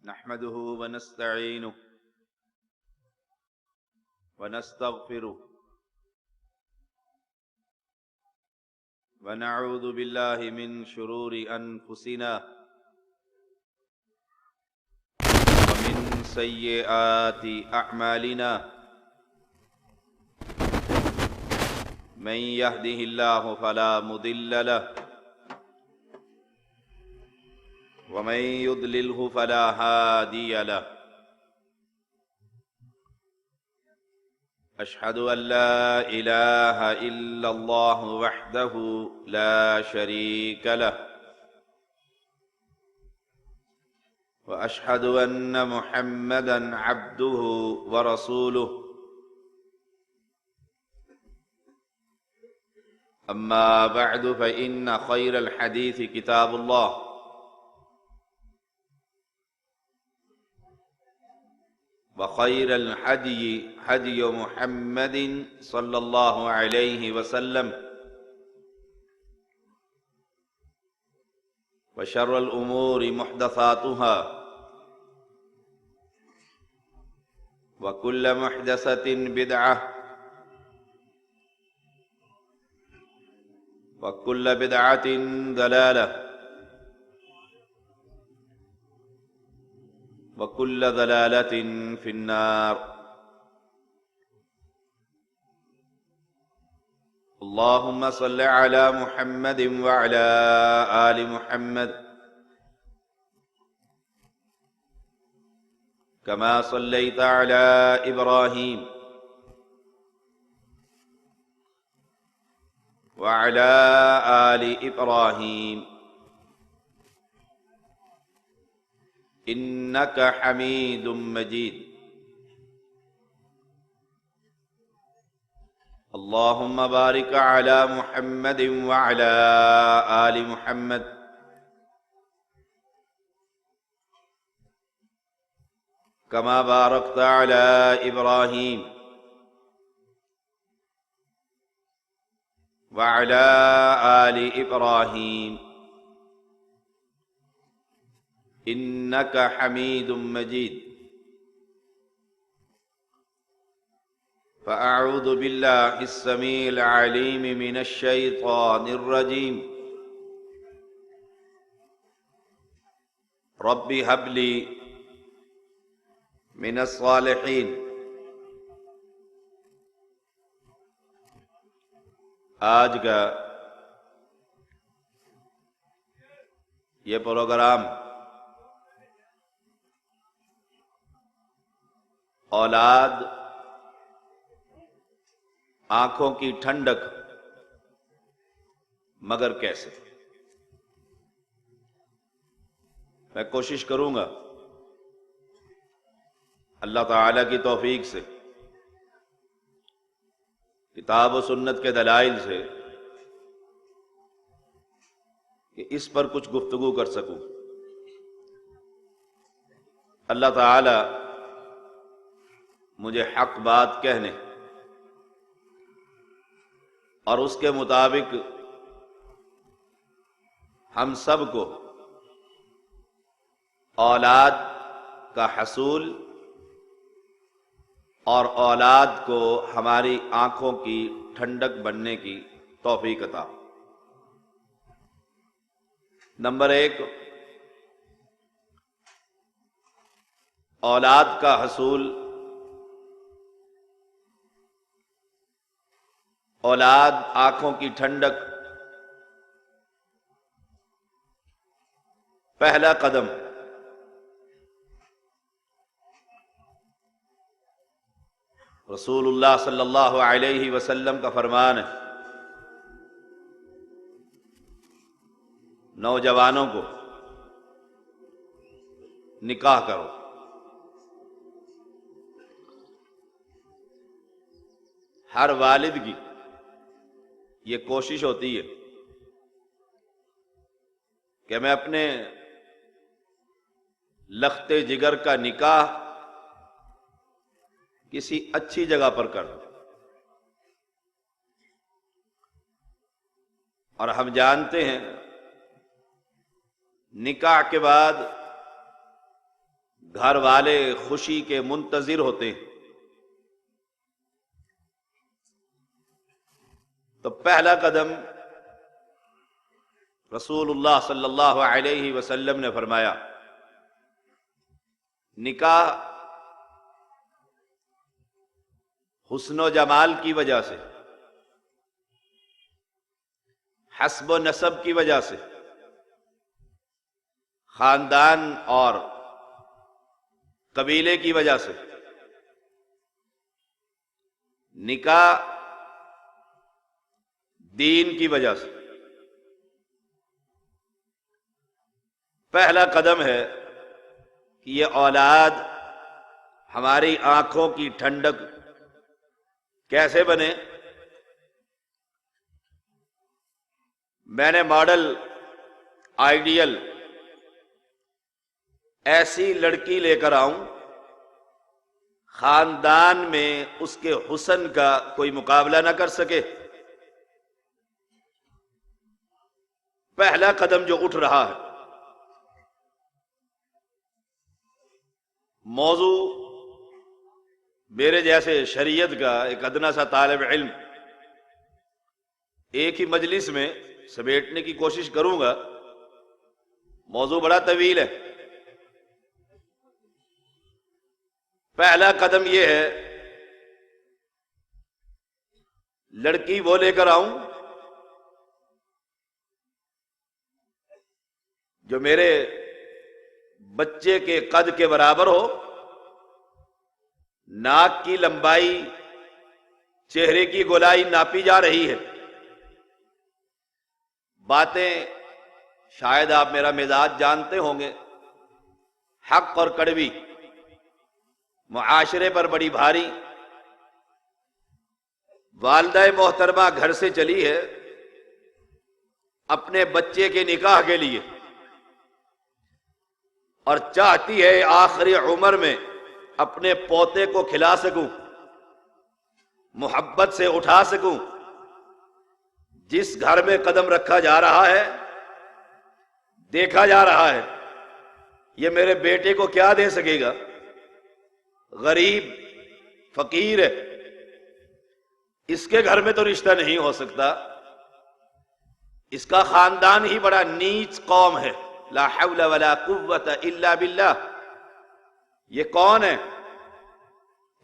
نحمده ونستعينه ونستغفره ونعوذ بالله من شرور أنفسنا ومن سيئات أعمالنا من يهده الله فلا مضل له ومن يضلله فلا هادي له أشهد أن لا إله إلا الله وحده لا شريك له وأشهد أن محمدًا عبده ورسوله أما بعد فإن خير الحديث كتاب الله وخير الهدي هدي محمد صلى الله عليه وسلم وشر الأمور محدثاتها وكل محدثة بدعة وكل بدعة ضلالة وكل ضلالة في النار اللهم صل على محمد وعلى آل محمد كما صليت على إبراهيم وعلى آل إبراهيم إنك حميد مجيد اللهم بارك على محمد وعلى آل محمد كما باركت على إبراهيم وعلى آل إبراهيم إنك حميد مجيد فأعوذ بالله السميع العليم من الشيطان الرجيم رب هب لي من الصالحين آج کا یہ پروگرام اولاد آنکھوں کی ٹھنڈک مگر کیسے؟ میں کوشش کروں گا اللہ تعالی کی توفیق سے کتاب و سنت کے دلائل سے کہ اس پر کچھ گفتگو کر سکوں۔ اللہ تعالی مجھے حق بات کہنے اور اس کے مطابق ہم سب کو اولاد کا حصول اور اولاد کو ہماری آنکھوں کی ٹھنڈک بننے کی توفیق عطا۔ نمبر 1، اولاد کا حصول، اولاد آنکھوں کی ٹھنڈک، پہلا قدم رسول اللہ صلی اللہ علیہ وسلم کا فرمان ہے، نوجوانوں کو نکاح کرو۔ ہر والد کی یہ کوشش ہوتی ہے کہ میں اپنے لخت جگر کا نکاح کسی اچھی جگہ پر کر دوں، اور ہم جانتے ہیں نکاح کے بعد گھر والے خوشی کے منتظر ہوتے ہیں، تو پہلا قدم رسول اللہ صلی اللہ علیہ وسلم نے فرمایا، نکاح حسن و جمال کی وجہ سے، حسب و نسب کی وجہ سے، خاندان اور قبیلے کی وجہ سے، نکاح دین کی وجہ سے۔ پہلا قدم ہے کہ یہ اولاد ہماری آنکھوں کی ٹھنڈک کیسے بنے۔ میں نے ماڈل آئیڈیل ایسی لڑکی لے کر آؤں خاندان میں اس کے حسن کا کوئی مقابلہ نہ کر سکے۔ پہلا قدم جو اٹھ رہا ہے، موضوع میرے جیسے شریعت کا ایک ادنا سا طالب علم ایک ہی مجلس میں سمیٹنے کی کوشش کروں گا، موضوع بڑا طویل ہے۔ پہلا قدم یہ ہے، لڑکی وہ لے کر آؤں جو میرے بچے کے قد کے برابر ہو، ناک کی لمبائی، چہرے کی گولائی ناپی جا رہی ہے۔ باتیں شاید آپ میرا مزاج جانتے ہوں گے، حق اور کڑوی، معاشرے پر بڑی بھاری۔ والدہ محترمہ گھر سے چلی ہے اپنے بچے کے نکاح کے لیے، اور چاہتی ہے آخری عمر میں اپنے پوتے کو کھلا سکوں، محبت سے اٹھا سکوں۔ جس گھر میں قدم رکھا جا رہا ہے، دیکھا جا رہا ہے، یہ میرے بیٹے کو کیا دے سکے گا، غریب فقیر ہے، اس کے گھر میں تو رشتہ نہیں ہو سکتا، اس کا خاندان ہی بڑا نیچ قوم ہے، لا حول ولا قوت الا باللہ۔ یہ کون ہے؟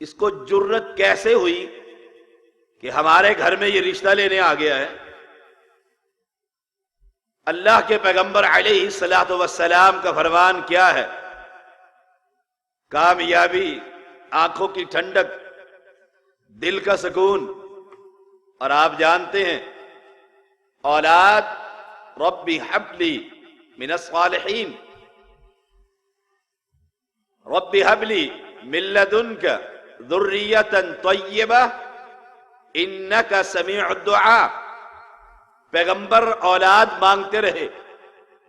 اس کو جرت کیسے ہوئی کہ ہمارے گھر میں یہ رشتہ لینے آ گیا ہے؟ اللہ کے پیغمبر علیہ الصلوۃ والسلام کا فرمان کیا ہے؟ کامیابی، آنکھوں کی ٹھنڈک، دل کا سکون۔ اور آپ جانتے ہیں، اولاد ربی ہب لی من الصالحین، ربی ہب لی من لدنک ذریۃ طیبہ انک سمیع الدعاء۔ پیغمبر اولاد مانگتے رہے،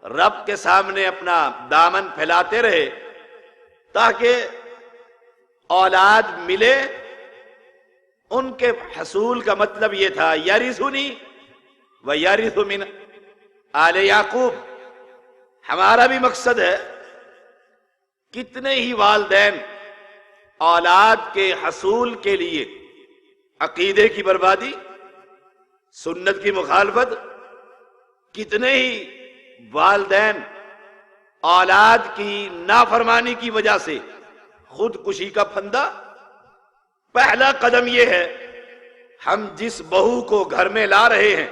رب کے سامنے اپنا دامن پھیلاتے رہے تاکہ اولاد ملے۔ ان کے حصول کا مطلب یہ تھا، یرثنی و یرث من آل یعقوب۔ ہمارا بھی مقصد ہے، کتنے ہی والدین اولاد کے حصول کے لیے عقیدے کی بربادی، سنت کی مخالفت، کتنے ہی والدین اولاد کی نافرمانی کی وجہ سے خودکشی کا پھندا۔ پہلا قدم یہ ہے، ہم جس بہو کو گھر میں لا رہے ہیں،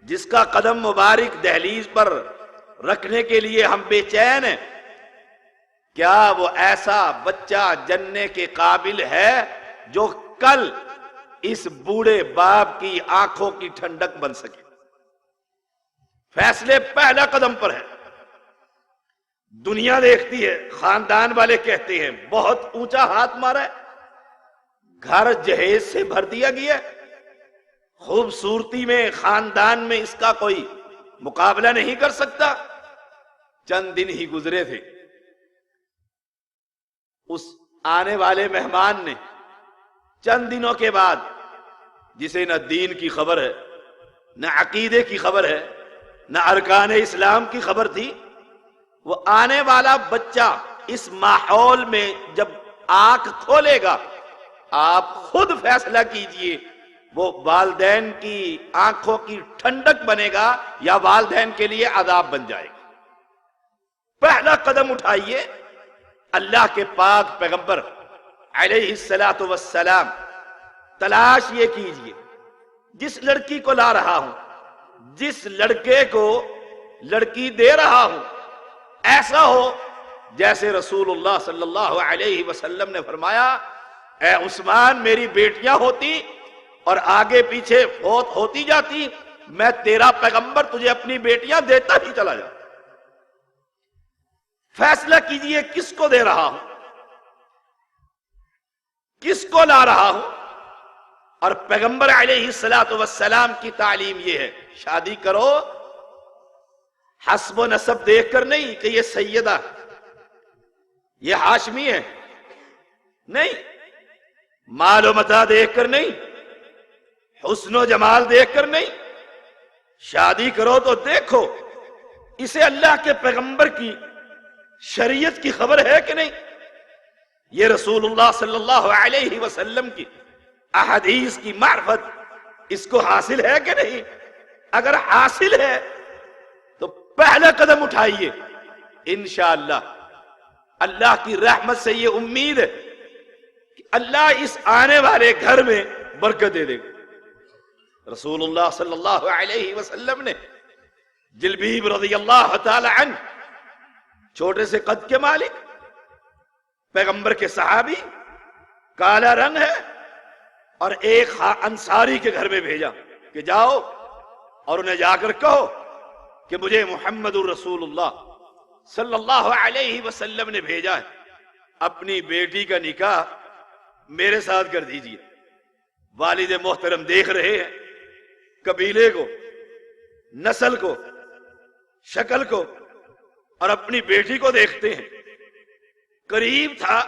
جس کا قدم مبارک دہلیز پر رکھنے کے لیے ہم بے چین ہیں، کیا وہ ایسا بچہ جننے کے قابل ہے جو کل اس بوڑھے باپ کی آنکھوں کی ٹھنڈک بن سکے؟ فیصلے پہلا قدم پر ہے۔ دنیا دیکھتی ہے، خاندان والے کہتے ہیں بہت اونچا ہاتھ مارا ہے، گھر جہیز سے بھر دیا گیا ہے، خوبصورتی میں خاندان میں اس کا کوئی مقابلہ نہیں کر سکتا۔ چند دن ہی گزرے تھے، اس آنے والے مہمان نے چند دنوں کے بعد، جسے نہ دین کی خبر ہے، نہ عقیدے کی خبر ہے، نہ ارکان اسلام کی خبر تھی، وہ آنے والا بچہ اس ماحول میں جب آنکھ کھولے گا آپ خود فیصلہ کیجئے وہ والدین کی آنکھوں کی ٹھنڈک بنے گا یا والدین کے لیے عذاب بن جائے گا۔ پہلا قدم اٹھائیے، اللہ کے پاک پیغمبر علیہ السلام تلاش یہ کیجئے، جس لڑکی کو لا رہا ہوں، جس لڑکے کو لڑکی دے رہا ہوں، ایسا ہو جیسے رسول اللہ صلی اللہ علیہ وسلم نے فرمایا، اے عثمان میری بیٹیاں ہوتی اور آگے پیچھے فوت ہوتی جاتی، میں تیرا پیغمبر تجھے اپنی بیٹیاں دیتا ہی چلا جاتا۔ فیصلہ کیجئے کس کو دے رہا ہوں، کس کو لا رہا ہوں۔ اور پیغمبر علیہ السلام کی تعلیم یہ ہے، شادی کرو حسب و نسب دیکھ کر نہیں کہ یہ سیدہ یہ ہاشمی ہے، نہیں، مال و متاع دیکھ کر نہیں، حسن و جمال دیکھ کر نہیں، شادی کرو تو دیکھو اسے اللہ کے پیغمبر کی شریعت کی خبر ہے کہ نہیں، یہ رسول اللہ صلی اللہ علیہ وسلم کی احادیث کی معرفت اس کو حاصل ہے کہ نہیں۔ اگر حاصل ہے تو پہلا قدم اٹھائیے، انشاءاللہ اللہ کی رحمت سے یہ امید ہے کہ اللہ اس آنے والے گھر میں برکت دے دے گا۔ رسول اللہ صلی اللہ علیہ وسلم نے جلبیب رضی اللہ تعالی عنہ، چھوٹے سے قد کے مالک، پیغمبر کے صحابی، کالا رنگ ہے، اور ایک انصاری کے گھر میں بھیجا کہ جاؤ اور انہیں جا کر کہو کہ مجھے محمد الرسول اللہ صلی اللہ علیہ وسلم نے بھیجا ہے، اپنی بیٹی کا نکاح میرے ساتھ کر دیجئے۔ والد محترم دیکھ رہے ہیں قبیلے کو، نسل کو، شکل کو، اور اپنی بیٹی کو دیکھتے ہیں، قریب تھا،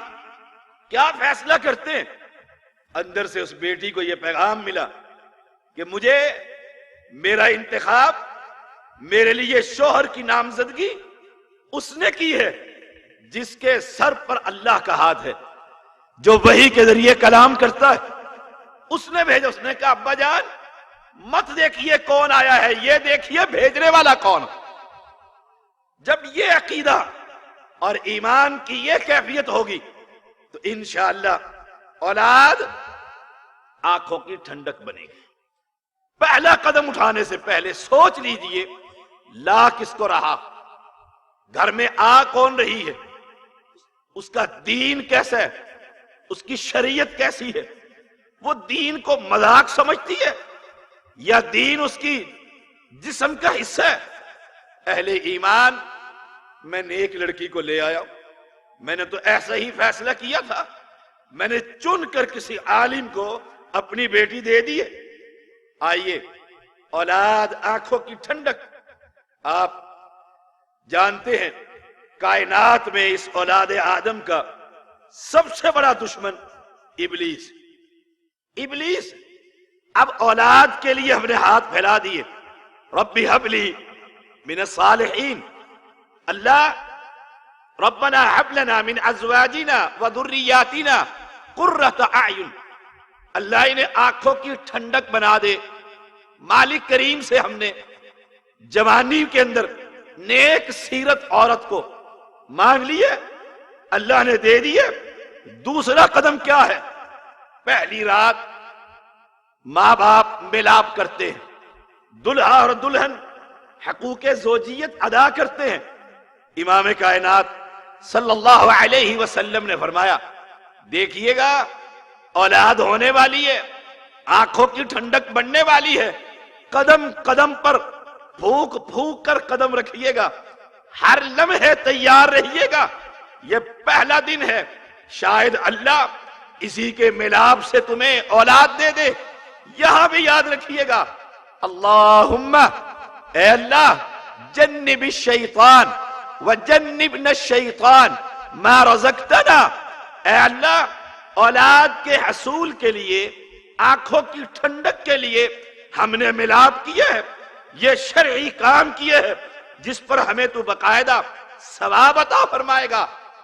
کیا فیصلہ کرتے ہیں؟ اندر سے اس بیٹی کو یہ پیغام ملا کہ مجھے میرا انتخاب، میرے لیے شوہر کی نامزدگی اس نے کی ہے جس کے سر پر اللہ کا ہاتھ ہے، جو وحی کے ذریعے کلام کرتا ہے، اس نے بھیجا۔ اس نے کہا ابا جان مت دیکھیے کون آیا ہے، یہ دیکھیے بھیجنے والا کون۔ جب یہ عقیدہ اور ایمان کی یہ کیفیت ہوگی تو انشاءاللہ اولاد آنکھوں کی ٹھنڈک بنے گی۔ پہلا قدم اٹھانے سے پہلے سوچ لیجئے لا کس کو رہا، گھر میں آ کون رہی ہے، اس کا دین کیسا ہے، اس کی شریعت کیسی ہے، وہ دین کو مذاق سمجھتی ہے یا دین اس کی جسم کا حصہ ہے۔ اہل ایمان، میں نے ایک لڑکی کو لے آیا، میں نے تو ایسا ہی فیصلہ کیا تھا، میں نے چن کر کسی عالم کو اپنی بیٹی دے دی ہے۔ آئیے، اولاد آنکھوں کی ٹھنڈک۔ آپ جانتے ہیں کائنات میں اس اولاد آدم کا سب سے بڑا دشمن ابلیس۔ ابلیس اب اولاد کے لیے ہم نے ہاتھ پھیلا دیے، ربی ہب لی من الصالحین، اللہ ربنا ہب لنا من ازواجنا وذریاتنا قرۃ اعین، اللہ انہیں آنکھوں کی ٹھنڈک بنا دے۔ مالک کریم سے ہم نے جوانی کے اندر نیک سیرت عورت کو مانگ لیے، اللہ نے دے دیے۔ دوسرا قدم کیا ہے؟ پہلی رات ماں باپ ملاپ کرتے ہیں، دلہا اور دلہن حقوق زوجیت ادا کرتے ہیں۔ امام کائنات صلی اللہ علیہ وسلم نے فرمایا دیکھیے گا اولاد ہونے والی ہے، آنکھوں کی ٹھنڈک بننے والی ہے، قدم قدم پر پھونک پھونک کر قدم رکھیے گا، ہر لمحے تیار رہیے گا۔ یہ پہلا دن ہے، شاید اللہ اسی کے ملاپ سے تمہیں اولاد دے دے۔ یہاں بھی یاد رکھیے گا، اللہم اے اللہ جنب الشیطان وجنبنا الشیطان ما رزقتنا، اے اللہ اولاد کے حصول کے لیے، آنکھوں کی ٹھنڈک کے لیے ہم نے ملاپ کیا ہے، یہ شرعی کام کیے ہے جس پر ہمیں تو باقاعدہ ثواب عطا فرمائے گا۔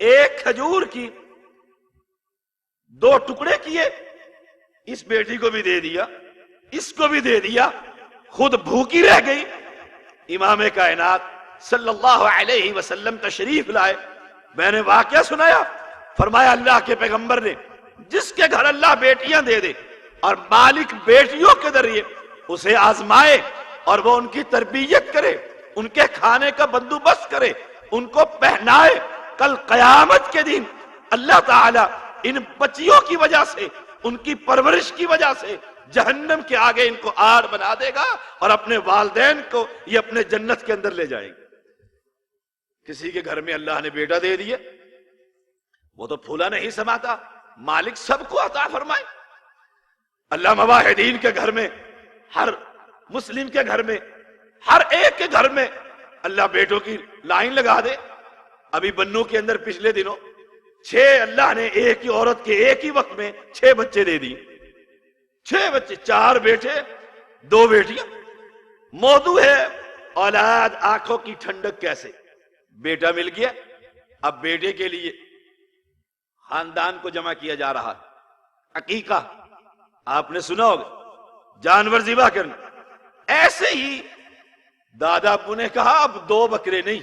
ایک کھجور کی 2 ٹکڑے کیے، اس بیٹی کو بھی دے دیا، اس کو بھی دے دیا، خود بھوکی رہ گئی۔ امام کائنات صلی اللہ علیہ وسلم تشریف لائے، میں نے واقعہ سنایا، فرمایا اللہ کے پیغمبر نے جس کے گھر اللہ بیٹیاں دے دے اور مالک بیٹیوں کے ذریعے اسے آزمائے اور وہ ان کی تربیت کرے، ان کے کھانے کا بندوبست کرے، ان کو پہنائے، کل قیامت کے دن اللہ تعالی ان بچیوں کی وجہ سے، ان کی پرورش کی وجہ سے جہنم کے آگے ان کو آڑ بنا دے گا اور اپنے والدین کو یہ اپنے جنت کے اندر لے جائیں گے۔ کسی کے گھر میں اللہ نے بیٹا دے دیا، وہ تو پھولا نہیں سماتا، مالک سب کو عطا فرمائے۔ اللہ مواحدین کے گھر میں، ہر مسلم کے گھر میں، ہر ایک کے گھر میں اللہ بیٹوں کی لائن لگا دے۔ ابھی بنو کے اندر پچھلے دنوں 6 اللہ نے ایک ہی عورت کے ایک ہی وقت میں 6 بچے دے دیے، 6 بچے، 4 بیٹے 2 بیٹیاں۔ موضوع ہے اولاد آنکھوں کی ٹھنڈک کیسے۔ بیٹا مل گیا، اب بیٹے کے لیے خاندان کو جمع کیا جا رہا ہے۔ عقیقہ آپ نے سنا ہوگا، جانور ذبح کرنا۔ ایسے ہی دادا ابو نے کہا اب 2 بکرے نہیں،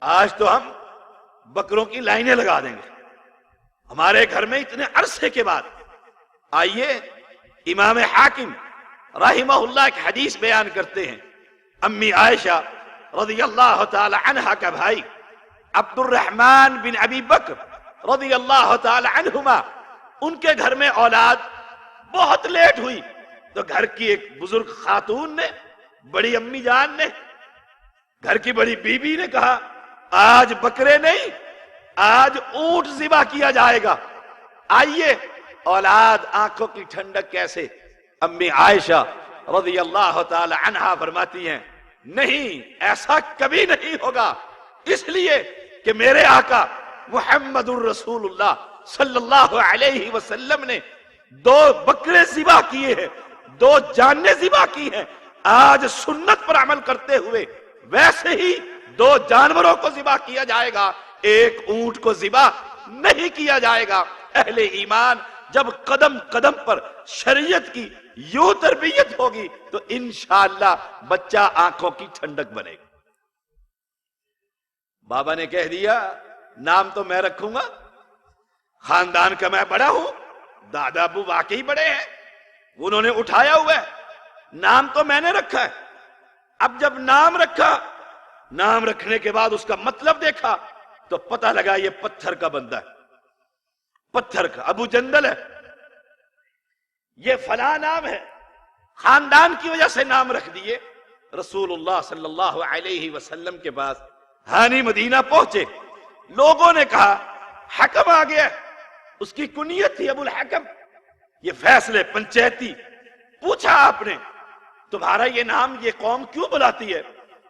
آج تو ہم بکروں کی لائنیں لگا دیں گے۔ ہمارے گھر میں اتنے عرصے کے بعد، آئیے امام حاکم رحمہ اللہ ایک حدیث بیان کرتے ہیں۔ امی عائشہ رضی اللہ تعالی عنہا کا بھائی عبد الرحمن بن ابی بکر رضی اللہ تعالی عنہما، ان کے گھر میں اولاد بہت لیٹ ہوئی تو گھر کی ایک بزرگ خاتون نے، بڑی امی جان نے، گھر کی بڑی بی بی نے کہا آج بکرے نہیں، آج اونٹ ذبح کیا جائے گا۔ آئیے اولاد آنکھوں کی ٹھنڈک کیسے۔ امی عائشہ رضی اللہ تعالی عنہا فرماتی ہیں نہیں، ایسا کبھی نہیں ہوگا، اس لیے کہ میرے آقا محمد الرسول اللہ صلی اللہ علیہ وسلم نے 2 بکرے ذبح کیے ہیں، 2 جانیں ذبح کی ہیں۔ آج سنت پر عمل کرتے ہوئے ویسے ہی 2 جانوروں کو ذبح کیا جائے گا، ایک اونٹ کو ذبح نہیں کیا جائے گا۔ اہل ایمان جب قدم قدم پر شریعت کی یوں تربیت ہوگی تو انشاءاللہ بچہ آنکھوں کی ٹھنڈک بنے گا۔ بابا نے کہہ دیا نام تو میں رکھوں گا، خاندان کا میں بڑا ہوں، دادا ابو واقعی بڑے ہیں، انہوں نے اٹھایا ہوا ہے، نام تو میں نے رکھا ہے۔ اب جب نام رکھا، نام رکھنے کے بعد اس کا مطلب دیکھا تو پتہ لگا یہ پتھر کا بندہ ہے، پتھر کا ابو جندل ہے، یہ فلاں نام ہے، خاندان کی وجہ سے نام رکھ دیے۔ رسول اللہ صلی اللہ علیہ وسلم کے پاس ہانی مدینہ پہنچے، لوگوں نے کہا حکم آ گیا، اس کی کنیت تھی ابو الحکم، یہ فیصلے پنچایتی۔ پوچھا آپ نے تمہارا یہ نام یہ قوم کیوں بلاتی ہے؟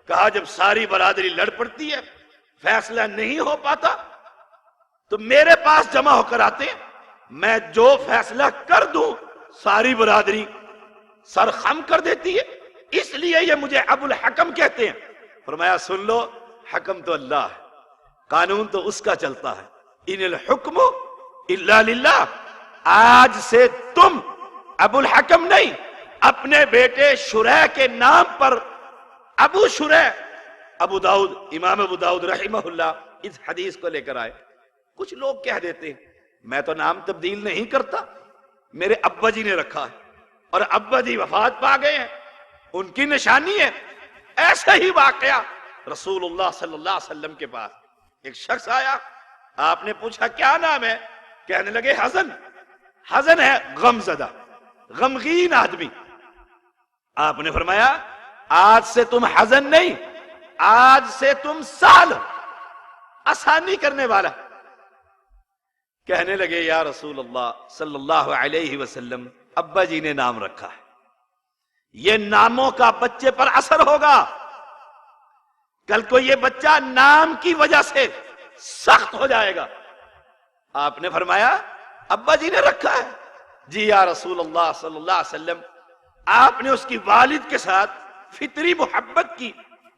کہا جب ساری برادری لڑ پڑتی ہے، فیصلہ نہیں ہو پاتا تو میرے پاس جمع ہو کر آتے ہیں، میں جو فیصلہ کر دوں ساری برادری سر خم کر دیتی ہے، اس لیے یہ مجھے ابو الحکم کہتے ہیں۔ فرمایا سن لو، حکم تو اللہ ہے، قانون تو اس کا چلتا ہے، ان الحکم الا للہ۔ آج سے تم ابو الحکم نہیں، اپنے بیٹے شریح کے نام پر ابو شریح۔ ابو داؤد، امام ابو داؤد رحمہ اللہ اس حدیث کو لے کر آئے۔ کچھ لوگ کہہ دیتے ہیں میں تو نام تبدیل نہیں کرتا، میرے ابا جی نے رکھا ہے اور ابا جی وفات پا گئے ہیں، ان کی نشانی ہے۔ ایسا ہی واقعہ رسول اللہ صلی اللہ علیہ وسلم کے پاس ایک شخص آیا، آپ نے پوچھا کیا نام ہے؟ کہنے لگے حزن۔ حزن ہے غم زدہ، غمگین آدمی۔ آپ نے فرمایا آج سے تم حزن نہیں، آج سے تم سال، آسانی کرنے والا۔ کہنے لگے یا رسول اللہ صلی اللہ علیہ وسلم ابا جی نے نام رکھا ہے، یہ ناموں کا بچے پر اثر ہوگا، کل کو یہ بچہ نام کی وجہ سے سخت ہو جائے گا۔ آپ نے فرمایا ابا جی نے رکھا ہے؟ جی یا رسول اللہ صلی اللہ علیہ وسلم۔ آپ نے اس کی والد کے ساتھ فطری محبت کی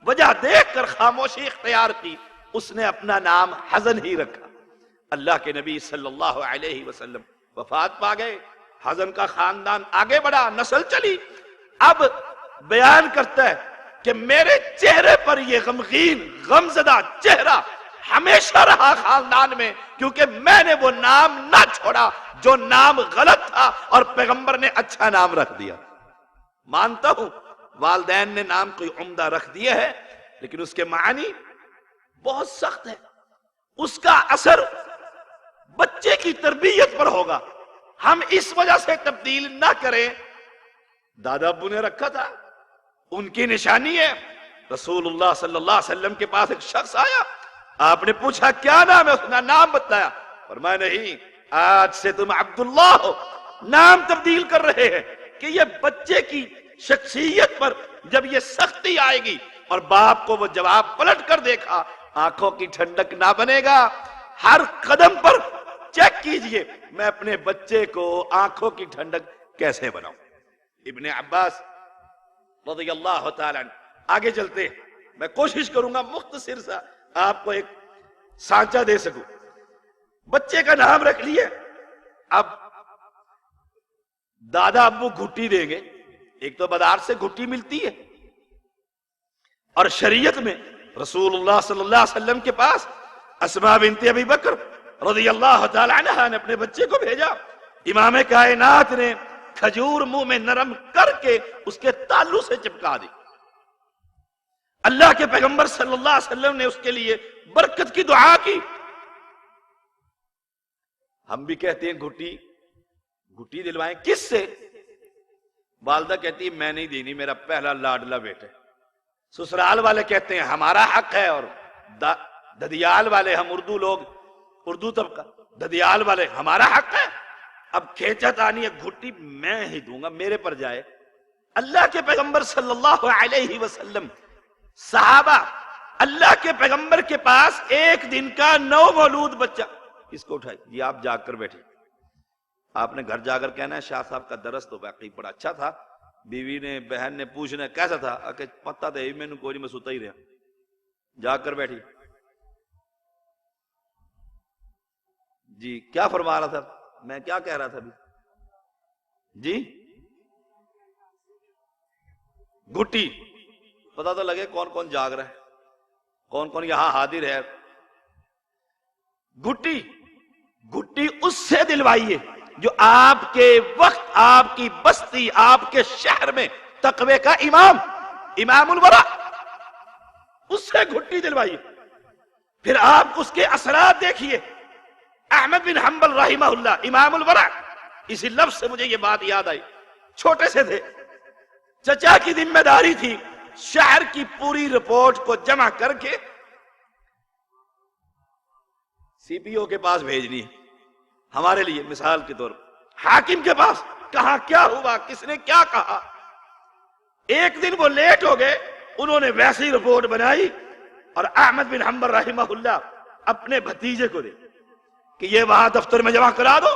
وجہ دیکھ کر خاموشی اختیار کی۔ اس نے اپنا نام حزن ہی رکھا۔ اللہ کے نبی صلی اللہ علیہ وسلم وفات پا گئے، حزن کا خاندان آگے بڑھا، نسل چلی۔ اب بیان کرتا ہے کہ میرے چہرے پر یہ غمگین غمزدہ چہرہ ہمیشہ رہا خاندان میں، کیونکہ میں نے وہ نام نہ چھوڑا جو نام غلط تھا اور پیغمبر نے اچھا نام رکھ دیا۔ مانتا ہوں والدین نے نام کوئی عمدہ رکھ دیا ہے، لیکن اس کے معنی بہت سخت ہے، اس کا اثر بچے کی تربیت پر ہوگا۔ ہم اس وجہ سے تبدیل نہ کریں، دادا ابو نے رکھا تھا، ان کی نشانی ہے۔ رسول اللہ صلی اللہ علیہ وسلم کے پاس ایک شخص آیا، آپ نے پوچھا کیا نام ہے، اس نے نام بتایا، فرمایا نہیں، آج سے تم عبداللہ ہو۔ نام تبدیل کر رہے ہیں کہ یہ بچے کی شخصیت پر جب یہ سختی آئے گی، اور باپ کو وہ جواب پلٹ کر دیکھا، آنکھوں کی ٹھنڈک نہ بنے گا۔ ہر قدم پر چیک کیجئے میں اپنے بچے کو آنکھوں کی ٹھنڈک کیسے بناؤں۔ ابن عباس رضی اللہ تعالیٰ عنہ، آگے چلتے ہیں، میں کوشش کروں گا مختصر سا آپ کو ایک سانچہ دے سکوں۔ بچے کا نام رکھ لیے، اب دادا ابو گھٹی دیں گے، ایک تو بازار سے گھٹی ملتی ہے، اور شریعت میں رسول اللہ صلی اللہ علیہ وسلم کے پاس اسماء بنت ابی بکر رضی اللہ تعالی عنہ نے اپنے بچے کو بھیجا، امام کائنات نے کھجور منہ میں نرم کر کے اس کے تالو سے چپکا دی۔ اللہ کے پیغمبر صلی اللہ علیہ وسلم نے اس کے لیے برکت کی دعا کی۔ ہم بھی کہتے ہیں گھٹی دلوائیں، کس سے؟ والدہ کہتی ہے میں نہیں دینی، میرا پہلا لاڈلا بیٹا ہے۔ سسرال والے کہتے ہیں ہمارا حق ہے، اور ددیال والے، ہم اردو لوگ، اردو طبقہ، ددیال والے ہمارا حق ہے۔ اب کھینچا تانی ہے، گھٹی میں ہی دوں گا، میرے پر جائے۔ اللہ کے پیغمبر صلی اللہ علیہ وسلم، صحابہ اللہ کے پیغمبر کے پاس ایک دن کا نو مولود بچہ، اس کو اٹھائے، یہ آپ جاگ کر بیٹھے، آپ نے گھر جا کر کہنا ہے شاہ صاحب کا درس تو واقعی بڑا اچھا تھا، بیوی نے بہن نے پوچھنا کیسا تھا، کہ پتہ دے میں نے کوئی نہیں، میں سوتا ہی رہا، جاگ کر بیٹھی۔ جی کیا فرما رہا تھا میں، کیا کہہ رہا تھا ابھی؟ جی گھٹی، پتہ تو لگے کون کون جاگ رہا ہے، کون کون یہاں حاضر ہے۔ گھٹی اس سے دلوائیے جو آپ کے وقت، آپ کی بستی، آپ کے شہر میں تقوی کا امام الورا، اس سے گھٹی دلوائیے۔ پھر آپ اس کے اثرات دیکھیے۔ احمد بن حنبل رحمہ اللہ، امام الورا، اسی لفظ سے مجھے یہ بات یاد آئی، چھوٹے سے تھے، چچا کی ذمہ داری تھی شہر کی پوری رپورٹ کو جمع کر کے سی پی او کے پاس بھیجنی ہے، ہمارے لیے مثال کے طور پر حاکم کے پاس، کہاں کیا ہوا، کس نے کیا کہا۔ ایک دن وہ لیٹ ہو گئے، انہوں نے ویسی رپورٹ بنائی اور احمد بن حنبل رحمہ اللہ اپنے بھتیجے کو دے کہ یہ وہاں دفتر میں جمع کرا دو۔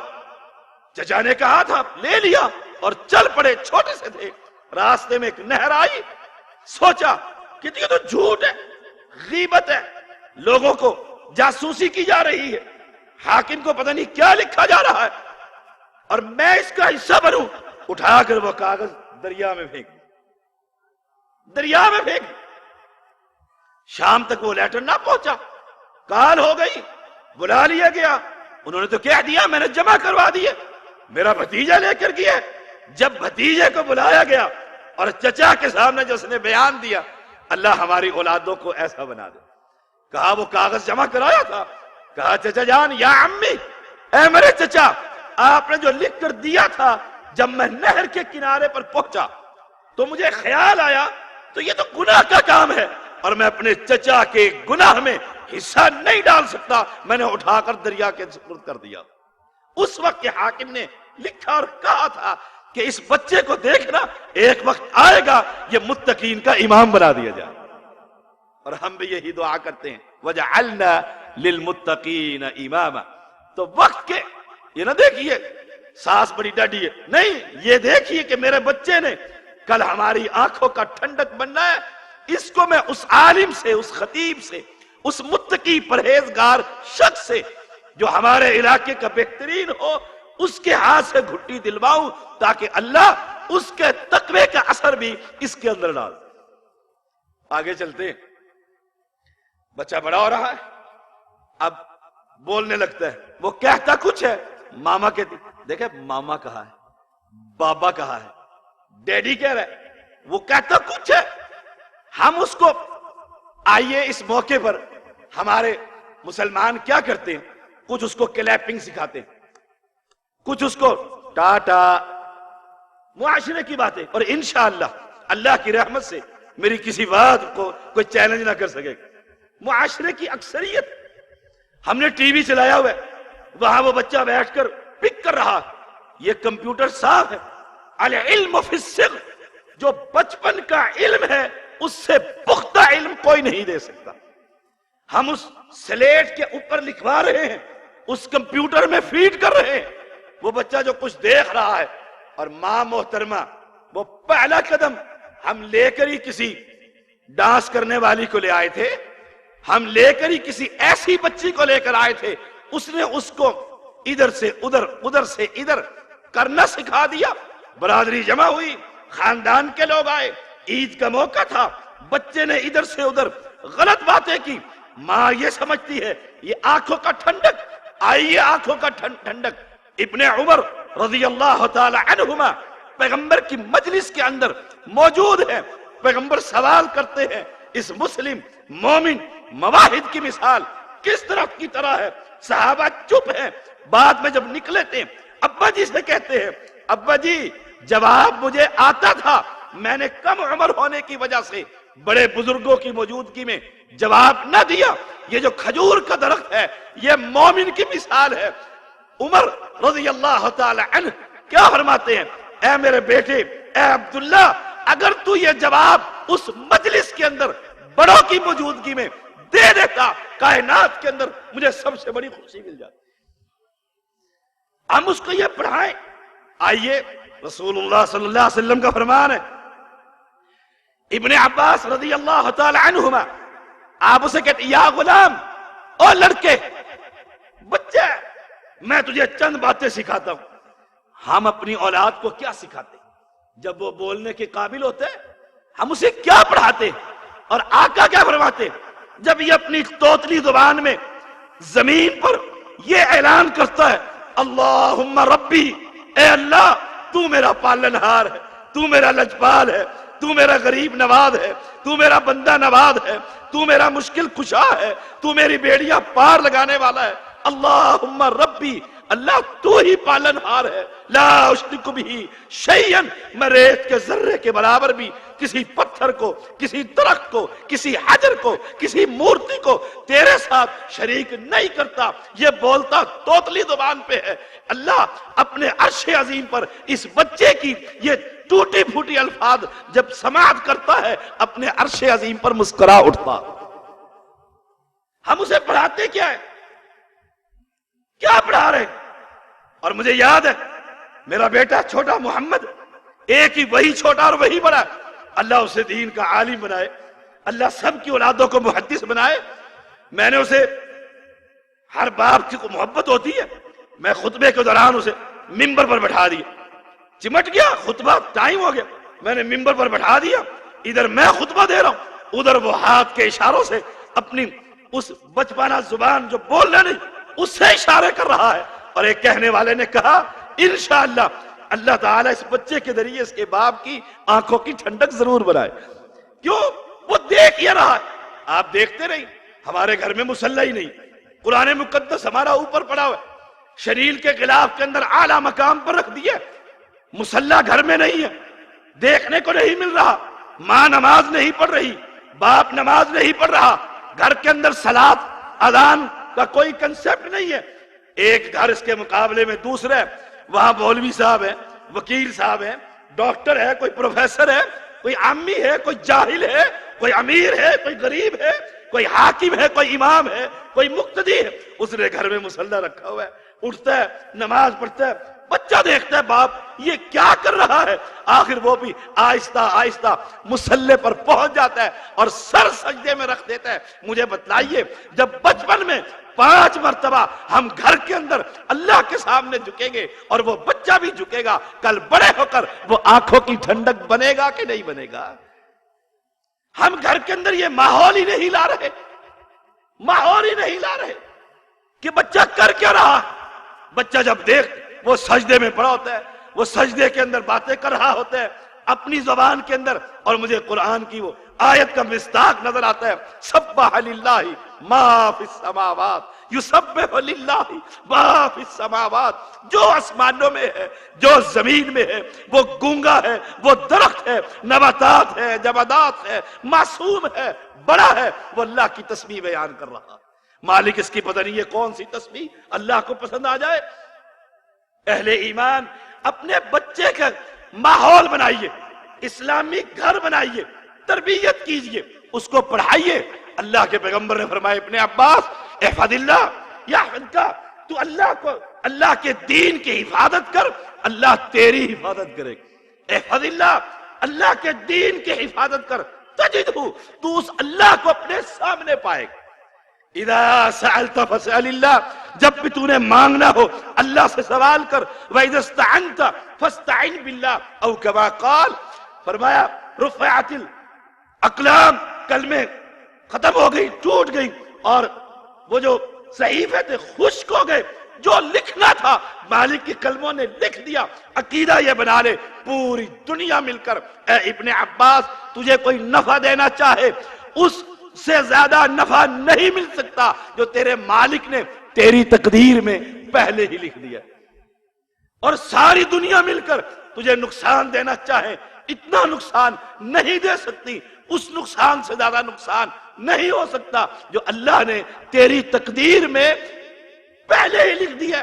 چچا نے کہا تھا، لے لیا اور چل پڑے، چھوٹے سے تھے۔ راستے میں ایک نہر آئی، سوچا کہ یہ تو جھوٹ ہے، غیبت ہے، لوگوں کو جاسوسی کی جا رہی ہے، حاکم کو پتہ نہیں کیا لکھا جا رہا ہے، اور میں اس کا حصہ بنوں۔ اٹھا کر وہ کاغذ دریا میں پھینک، شام تک وہ لیٹر نہ پہنچا، کال ہو گئی، بلا لیا گیا، انہوں نے تو کہہ دیا میں نے جمع کروا دیے، میرا بھتیجا لے کر گیا۔ جب بھتیجے کو بلایا گیا اور چچا کے سامنے جو اس نے بیان دیا، اللہ ہماری اولادوں کو ایسا بنا دے۔ کہا وہ کاغذ جمع کرایا تھا، کہا چچا جان، یا امی، اے میرے چچا، آپ نے جو لکھ کر دیا تھا، جب میں نہر کے کنارے پر پہنچا تو مجھے خیال آیا تو یہ تو گناہ کا کام ہے، اور میں اپنے چچا کے گناہ میں حصہ نہیں ڈال سکتا، میں نے اٹھا کر دریا کے سپرد کر دیا۔ اس وقت کے حاکم نے لکھا اور کہا تھا کہ اس بچے کو دیکھنا، ایک وقت آئے گا یہ متقین کا امام بنا دیا جائے۔ اور ہم بھی یہی دعا کرتے ہیں، وَجَعَلْنَا لِلْمُتَّقِينَ إِمَامًا۔ تو وقت کے یہ نہ دیکھیے ساس بڑی ڈاڈی ہے، نہیں، یہ دیکھیے کہ میرے بچے نے کل ہماری آنکھوں کا ٹھنڈک بننا ہے، اس کو میں اس عالم سے، اس خطیب سے، اس متقی پرہیزگار شخص سے جو ہمارے علاقے کا بہترین ہو، اس کے ہاتھ سے گھٹی دلواؤں تاکہ اللہ اس کے تقوی کا اثر بھی اس کے اندر ڈال۔ آگے چلتے ہیں، بچہ بڑا ہو رہا ہے، اب بولنے لگتا ہے، وہ کہتا کچھ ہے، ماما کہتی، دیکھیں ماما کہا ہے، بابا کہا ہے، ڈیڈی کہہ رہا ہے، وہ کہتا کچھ ہے۔ ہم اس کو، آئیے اس موقع پر ہمارے مسلمان کیا کرتے ہیں، کچھ اس کو کلیپنگ سکھاتے ہیں، کچھ اس کو ٹاٹا، معاشرے کی باتیں، اور انشاءاللہ اللہ کی رحمت سے میری کسی بات کو کوئی چیلنج نہ کر سکے۔ معاشرے کی اکثریت، ہم نے ٹی وی چلایا ہوا ہے، وہاں وہ بچہ بیٹھ کر پک کر رہا، یہ کمپیوٹر صاف ہے، العلم فی الصغر، جو بچپن کا علم ہے اس سے پختہ علم کوئی نہیں دے سکتا۔ ہم اس سلیٹ کے اوپر لکھوا رہے ہیں، اس کمپیوٹر میں فیڈ کر رہے ہیں، وہ بچہ جو کچھ دیکھ رہا ہے، اور ماں محترمہ وہ پہلا قدم ہم لے کر ہی کسی ڈانس کرنے والی کو لے آئے تھے، ہم لے کر ہی کسی ایسی بچی کو لے کر آئے تھے، اس نے اس کو ادھر سے ادھر، ادھر سے ادھر کرنا سکھا دیا۔ برادری جمع ہوئی، خاندان کے لوگ آئے، عید کا موقع تھا، بچے نے ادھر سے ادھر غلط باتیں کی، ماں یہ سمجھتی ہے یہ آنکھوں کا ٹھنڈک، آئیے آنکھوں کا ٹھنڈک۔ ابن عمر رضی اللہ تعالی عنہما پیغمبر کی مجلس کے اندر موجود ہے، پیغمبر سوال کرتے ہیں، اس مسلم مومن مواحد کی مثال کس درخت کی طرح ہے؟ صحابہ چپ ہیں، بعد میں جب نکلے تھے ابا جی سے کہتے ہیں، ابا جی جواب مجھے آتا تھا، میں نے کم عمر ہونے کی وجہ سے بڑے بزرگوں کی موجودگی میں جواب نہ دیا۔ یہ جو کھجور کا درخت ہے یہ مومن کی مثال ہے۔ عمر رضی اللہ تعالی عنہ کیا فرماتے ہیں، اے میرے بیٹے، اے عبداللہ، اگر تو یہ جواب اس مجلس کے اندر بڑوں کی موجودگی میں دے دیتا، کائنات کے اندر مجھے سب سے بڑی خوشی مل جاتی۔ ہم اس کو یہ پڑھائیں۔ آئیے رسول اللہ صلی اللہ علیہ وسلم کا فرمان ہے، ابن عباس رضی اللہ تعالی عنہما، آپ اسے کہتے ہیں، یا غلام، او لڑکے، بچے، میں تجھے چند باتیں سکھاتا ہوں۔ ہم اپنی اولاد کو کیا سکھاتے؟ جب وہ بولنے کے قابل ہوتے ہم اسے کیا پڑھاتے؟ اور آقا کیا فرماتے؟ جب یہ اپنی توتلی زبان میں زمین پر یہ اعلان کرتا ہے، اللہم ربی، اے اللہ تو میرا پالنہار ہے، تو میرا لجپال ہے، تو میرا غریب نواز ہے، تو میرا بندہ نواز ہے، تو میرا مشکل کشا ہے، تو میری بیڑیاں پار لگانے والا ہے، اللہم ربی، اللہ تو ہی پالنہار ہے، لا اشرک بہ شیئا، میں ریت کے ذرے کے برابر بھی کسی پتھر کو، کسی درخت کو، کسی حجر کو، کسی مورتی کو تیرے ساتھ شریک نہیں کرتا۔ یہ بولتا توتلی زبان پہ ہے۔ اللہ اپنے عرش عظیم پر اس بچے کی یہ ٹوٹی پھوٹی الفاظ جب سماعت کرتا ہے، اپنے عرش عظیم پر مسکرا اٹھتا۔ ہم اسے پڑھاتے کیا ہے؟ کیا پڑھا رہے ہیں؟ اور مجھے یاد ہے میرا بیٹا چھوٹا محمد، ایک ہی وہی چھوٹا اور وہی بڑا، اللہ اسے دین کا عالم بنائے، اللہ سب کی اولادوں کو محدث بنائے۔ میں نے اسے، ہر باپ کی کو محبت ہوتی ہے، میں خطبے کے دوران اسے ممبر پر بٹھا دیا، چمٹ گیا، خطبہ ٹائم ہو گیا، میں نے ممبر پر بٹھا دیا، ادھر میں خطبہ دے رہا ہوں، ادھر وہ ہاتھ کے اشاروں سے اپنی اس بچپنا زبان جو بولنا نہیں اس سے اشارے کر رہا ہے۔ اور ایک کہنے والے نے کہا، انشاءاللہ اللہ تعالیٰ اس بچے کے ذریعے اس کے باپ کی آنکھوں کی ٹھنڈک ضرور بنائے۔ کیوں؟ وہ دیکھ یہ رہا ہے۔ آپ دیکھتے رہی، ہمارے گھر میں مصلی ہی نہیں، قرآن مقدس ہمارا اوپر پڑا ہوا ہے، شریل کے غلاف کے اندر اعلیٰ مقام پر رکھ دیا، مصلی گھر میں نہیں ہے، دیکھنے کو نہیں مل رہا، ماں نماز نہیں پڑھ رہی، باپ نماز نہیں پڑھ رہا، گھر کے اندر صلاۃ اذان کا کوئی کنسپٹ نہیں ہے۔ ایک گھر اس کے مقابلے میں دوسرا ہے، وہاں مولوی صاحب ہے، وکیل صاحب ہے، ڈاکٹر ہے، کوئی پروفیسر ہے، کوئی عامی ہے، کوئی جاہل ہے، کوئی امیر ہے، کوئی غریب ہے، کوئی حاکم ہے، کوئی امام ہے، کوئی مقتدی ہے، اس نے گھر میں مصلی رکھا ہوا ہے، اٹھتا ہے، نماز پڑھتا ہے، بچہ دیکھتا ہے باپ یہ کیا کر رہا ہے، آخر وہ بھی آہستہ آہستہ مصلی پر پہنچ جاتا ہے اور سر سجدے میں رکھ دیتا ہے۔ مجھے بتلائیے جب بچپن میں 5 مرتبہ ہم گھر کے اندر اللہ کے سامنے جھکیں گے اور وہ بچہ بھی جھکے گا، کل بڑے ہو کر وہ آنکھوں کی ٹھنڈک بنے گا کہ نہیں بنے گا؟ ہم گھر کے اندر یہ ماحول ہی نہیں لا رہے، ماحول ہی نہیں لا رہے کہ بچہ کر کیا رہا۔ بچہ جب دیکھ وہ سجدے میں پڑا ہوتا ہے، وہ سجدے کے اندر باتیں کر رہا ہوتا ہے اپنی زبان کے اندر، اور مجھے قرآن کی وہ آیت کا مصداق نظر آتا ہے، سبح للہ ما فی السماوات یسبح للہ ما فی السماوات، جو آسمانوں میں ہے جو زمین میں ہے، وہ گونگا ہے، وہ درخت ہے، نباتات ہے، جمادات ہے، معصوم ہے، بڑا ہے، وہ اللہ کی تسبیح بیان کر رہا۔ مالک اس کی پتہ نہیں یہ کون سی تسبیح اللہ کو پسند آ جائے۔ اہل ایمان اپنے بچے کا ماحول بنائیے، اسلامی گھر بنائیے، تربیت کیجئے، اس کو پڑھائیے۔ اللہ کے پیغمبر نے فرمایا ابن عباس احفظ اللہ یحفظک، تو اللہ کے دین کی حفاظت کر، اللہ تیری حفاظت کرے گا۔ احفظ اللہ، اللہ کے دین کی حفاظت کر، تجدہ، تو اس اللہ کو اپنے سامنے پائے گا۔ اذا سألت فاسأل اللہ، جب بھی تو نے مانگنا ہو اللہ سے سوال کر۔ وَإِذَا اسْتَعَنْتَ فَاسْتَعِنْ بِاللَّهِ، او کما قال، فرمایا رفعت الاقلام، کلمے ختم ہو گئی، ٹوٹ گئی، اور وہ جو صحیفے تھے خشک ہو گئے، جو لکھنا تھا مالک کے کلموں نے لکھ دیا۔ عقیدہ یہ بنا لے پوری دنیا مل کر اے ابن عباس تجھے کوئی نفع دینا چاہے، اس سے زیادہ نفع نہیں مل سکتا جو تیرے مالک نے تیری تقدیر میں پہلے ہی لکھ دیا۔ اور ساری دنیا مل کر تجھے نقصان دینا چاہے، اتنا نقصان نہیں دے سکتی، اس نقصان سے زیادہ نقصان نہیں ہو سکتا جو اللہ نے تیری تقدیر میں پہلے ہی لکھ دیا۔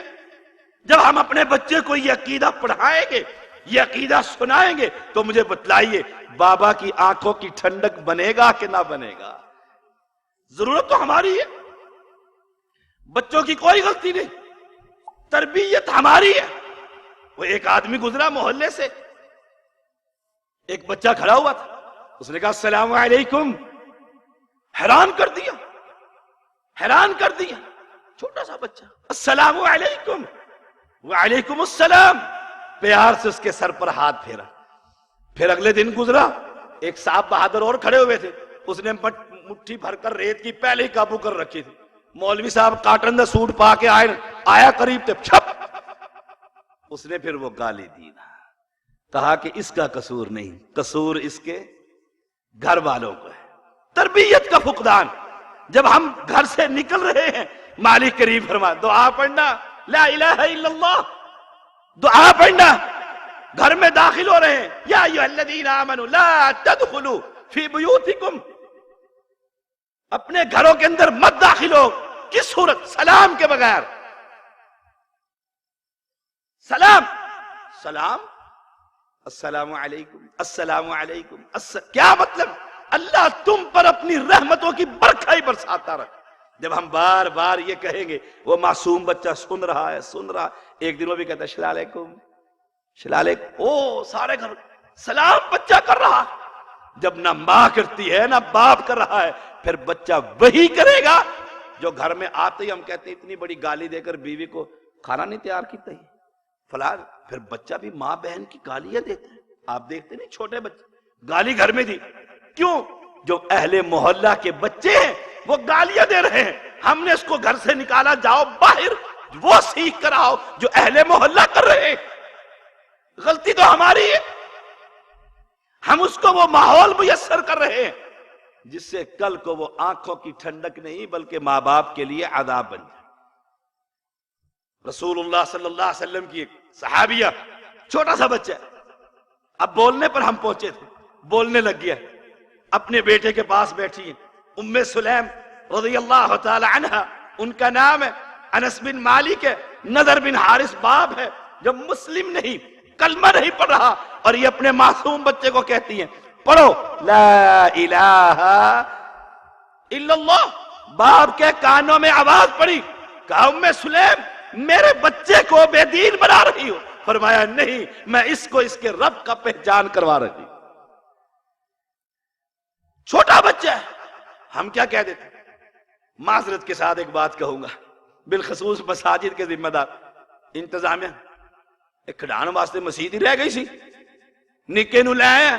جب ہم اپنے بچے کو یہ عقیدہ پڑھائیں گے، یہ عقیدہ سنائیں گے، تو مجھے بتلائیے بابا کی آنکھوں کی ٹھنڈک بنے گا کہ نہ بنے گا؟ ضرورت تو ہماری ہے، بچوں کی کوئی غلطی نہیں، تربیت ہماری ہے۔ وہ ایک آدمی گزرا محلے سے، ایک بچہ کھڑا ہوا تھا، اس نے کہا السلام علیکم، حیران کر دیا، حیران کر دیا، چھوٹا سا بچہ، السلام علیکم، وعلیکم السلام، پیار سے اس کے سر پر ہاتھ پھیرا۔ پھر اگلے دن گزرا، ایک صاحب بہادر اور کھڑے ہوئے تھے، اس نے مٹھی بھر کر ریت کی پہلے ہی قابو کر رکھی تھی۔ مولوی صاحب کاٹن دا سوٹ پا کے آیا قریب تے چھپ، اس نے پھر وہ گالی دی، کہا کہ اس کا قصور نہیں، قصور اس کے گھر والوں کو ہے۔ تربیت کا فقدان۔ جب ہم گھر سے نکل رہے ہیں مالک کریم فرما دعا پڑھنا، لا الہ الا اللہ، دعا پڑھنا۔ گھر میں داخل ہو رہے ہیں، یا ایھا الذین آمنوا لا تدخلوا فی بیوتکم، اپنے گھروں کے اندر مت داخل ہو، کس صورت؟ سلام کے بغیر۔ سلام، سلام، السلام علیکم، السلام علیکم، کیا مطلب؟ اللہ تم پر اپنی رحمتوں کی برکھائی برساتا رہے۔ جب ہم بار بار یہ کہیں گے، وہ معصوم بچہ سن رہا ہے، سن رہا، ایک دن وہ بھی کہتا ہے السلام علیکم، السلام علیکم، او سارے گھر سلام بچہ کر رہا۔ جب نہ ماں کرتی ہے نہ باپ کر رہا ہے، پھر بچہ وہی کرے گا جو گھر میں آتے ہی ہم کہتے ہیں اتنی بڑی گالی دے کر بیوی کو کھانا نہیں تیار کیتا ہی فلان، پھر بچہ بھی ماں بہن کی گالیاں دیتا ہے۔ آپ دیکھتے نہیں چھوٹے بچے گالی گھر میں دی، کیوں؟ جو اہل محلہ کے بچے ہیں وہ گالیاں دے رہے ہیں، ہم نے اس کو گھر سے نکالا، جاؤ باہر وہ سیکھ کر آؤ جو اہل محلہ کر رہے ہیں۔ غلطی تو ہماری ہے، ہم اس کو وہ ماحول میسر کر رہے ہیں جس سے کل کو وہ آنکھوں کی ٹھنڈک نہیں بلکہ ماں باپ کے لیے عذاب بن جائے۔ رسول اللہ صلی اللہ علیہ وسلم کی ایک صحابیہ، چھوٹا سا بچہ، اب بولنے پر ہم پہنچے تھے، بولنے لگ گیا، اپنے بیٹے کے پاس بیٹھی ہیں ام سلیم رضی اللہ تعالی عنہ، ان کا نام ہے، انس بن مالک ہے، نضر بن حارث باپ ہے، جب مسلم نہیں، کلمہ نہیں پڑھ رہا، اور یہ اپنے معصوم بچے کو کہتی ہیں پڑھو لا الہ الا اللہ۔ باپ کے کانوں میں آواز پڑی، کہا ام سلیم میرے بچے کو بے دین بنا رہی ہو، فرمایا نہیں، میں اس کو اس کے رب کا پہچان کروا رہی. چھوٹا بچہ ہے. ہم کیا کہہ دیتے؟ معذرت کے ساتھ ایک بات کہوں گا، بالخصوص مساجد کے ذمہ دار انتظامیہ، ایک کھڈان واسطے مسجد ہی رہ گئی سی، نکے نو لے آیا،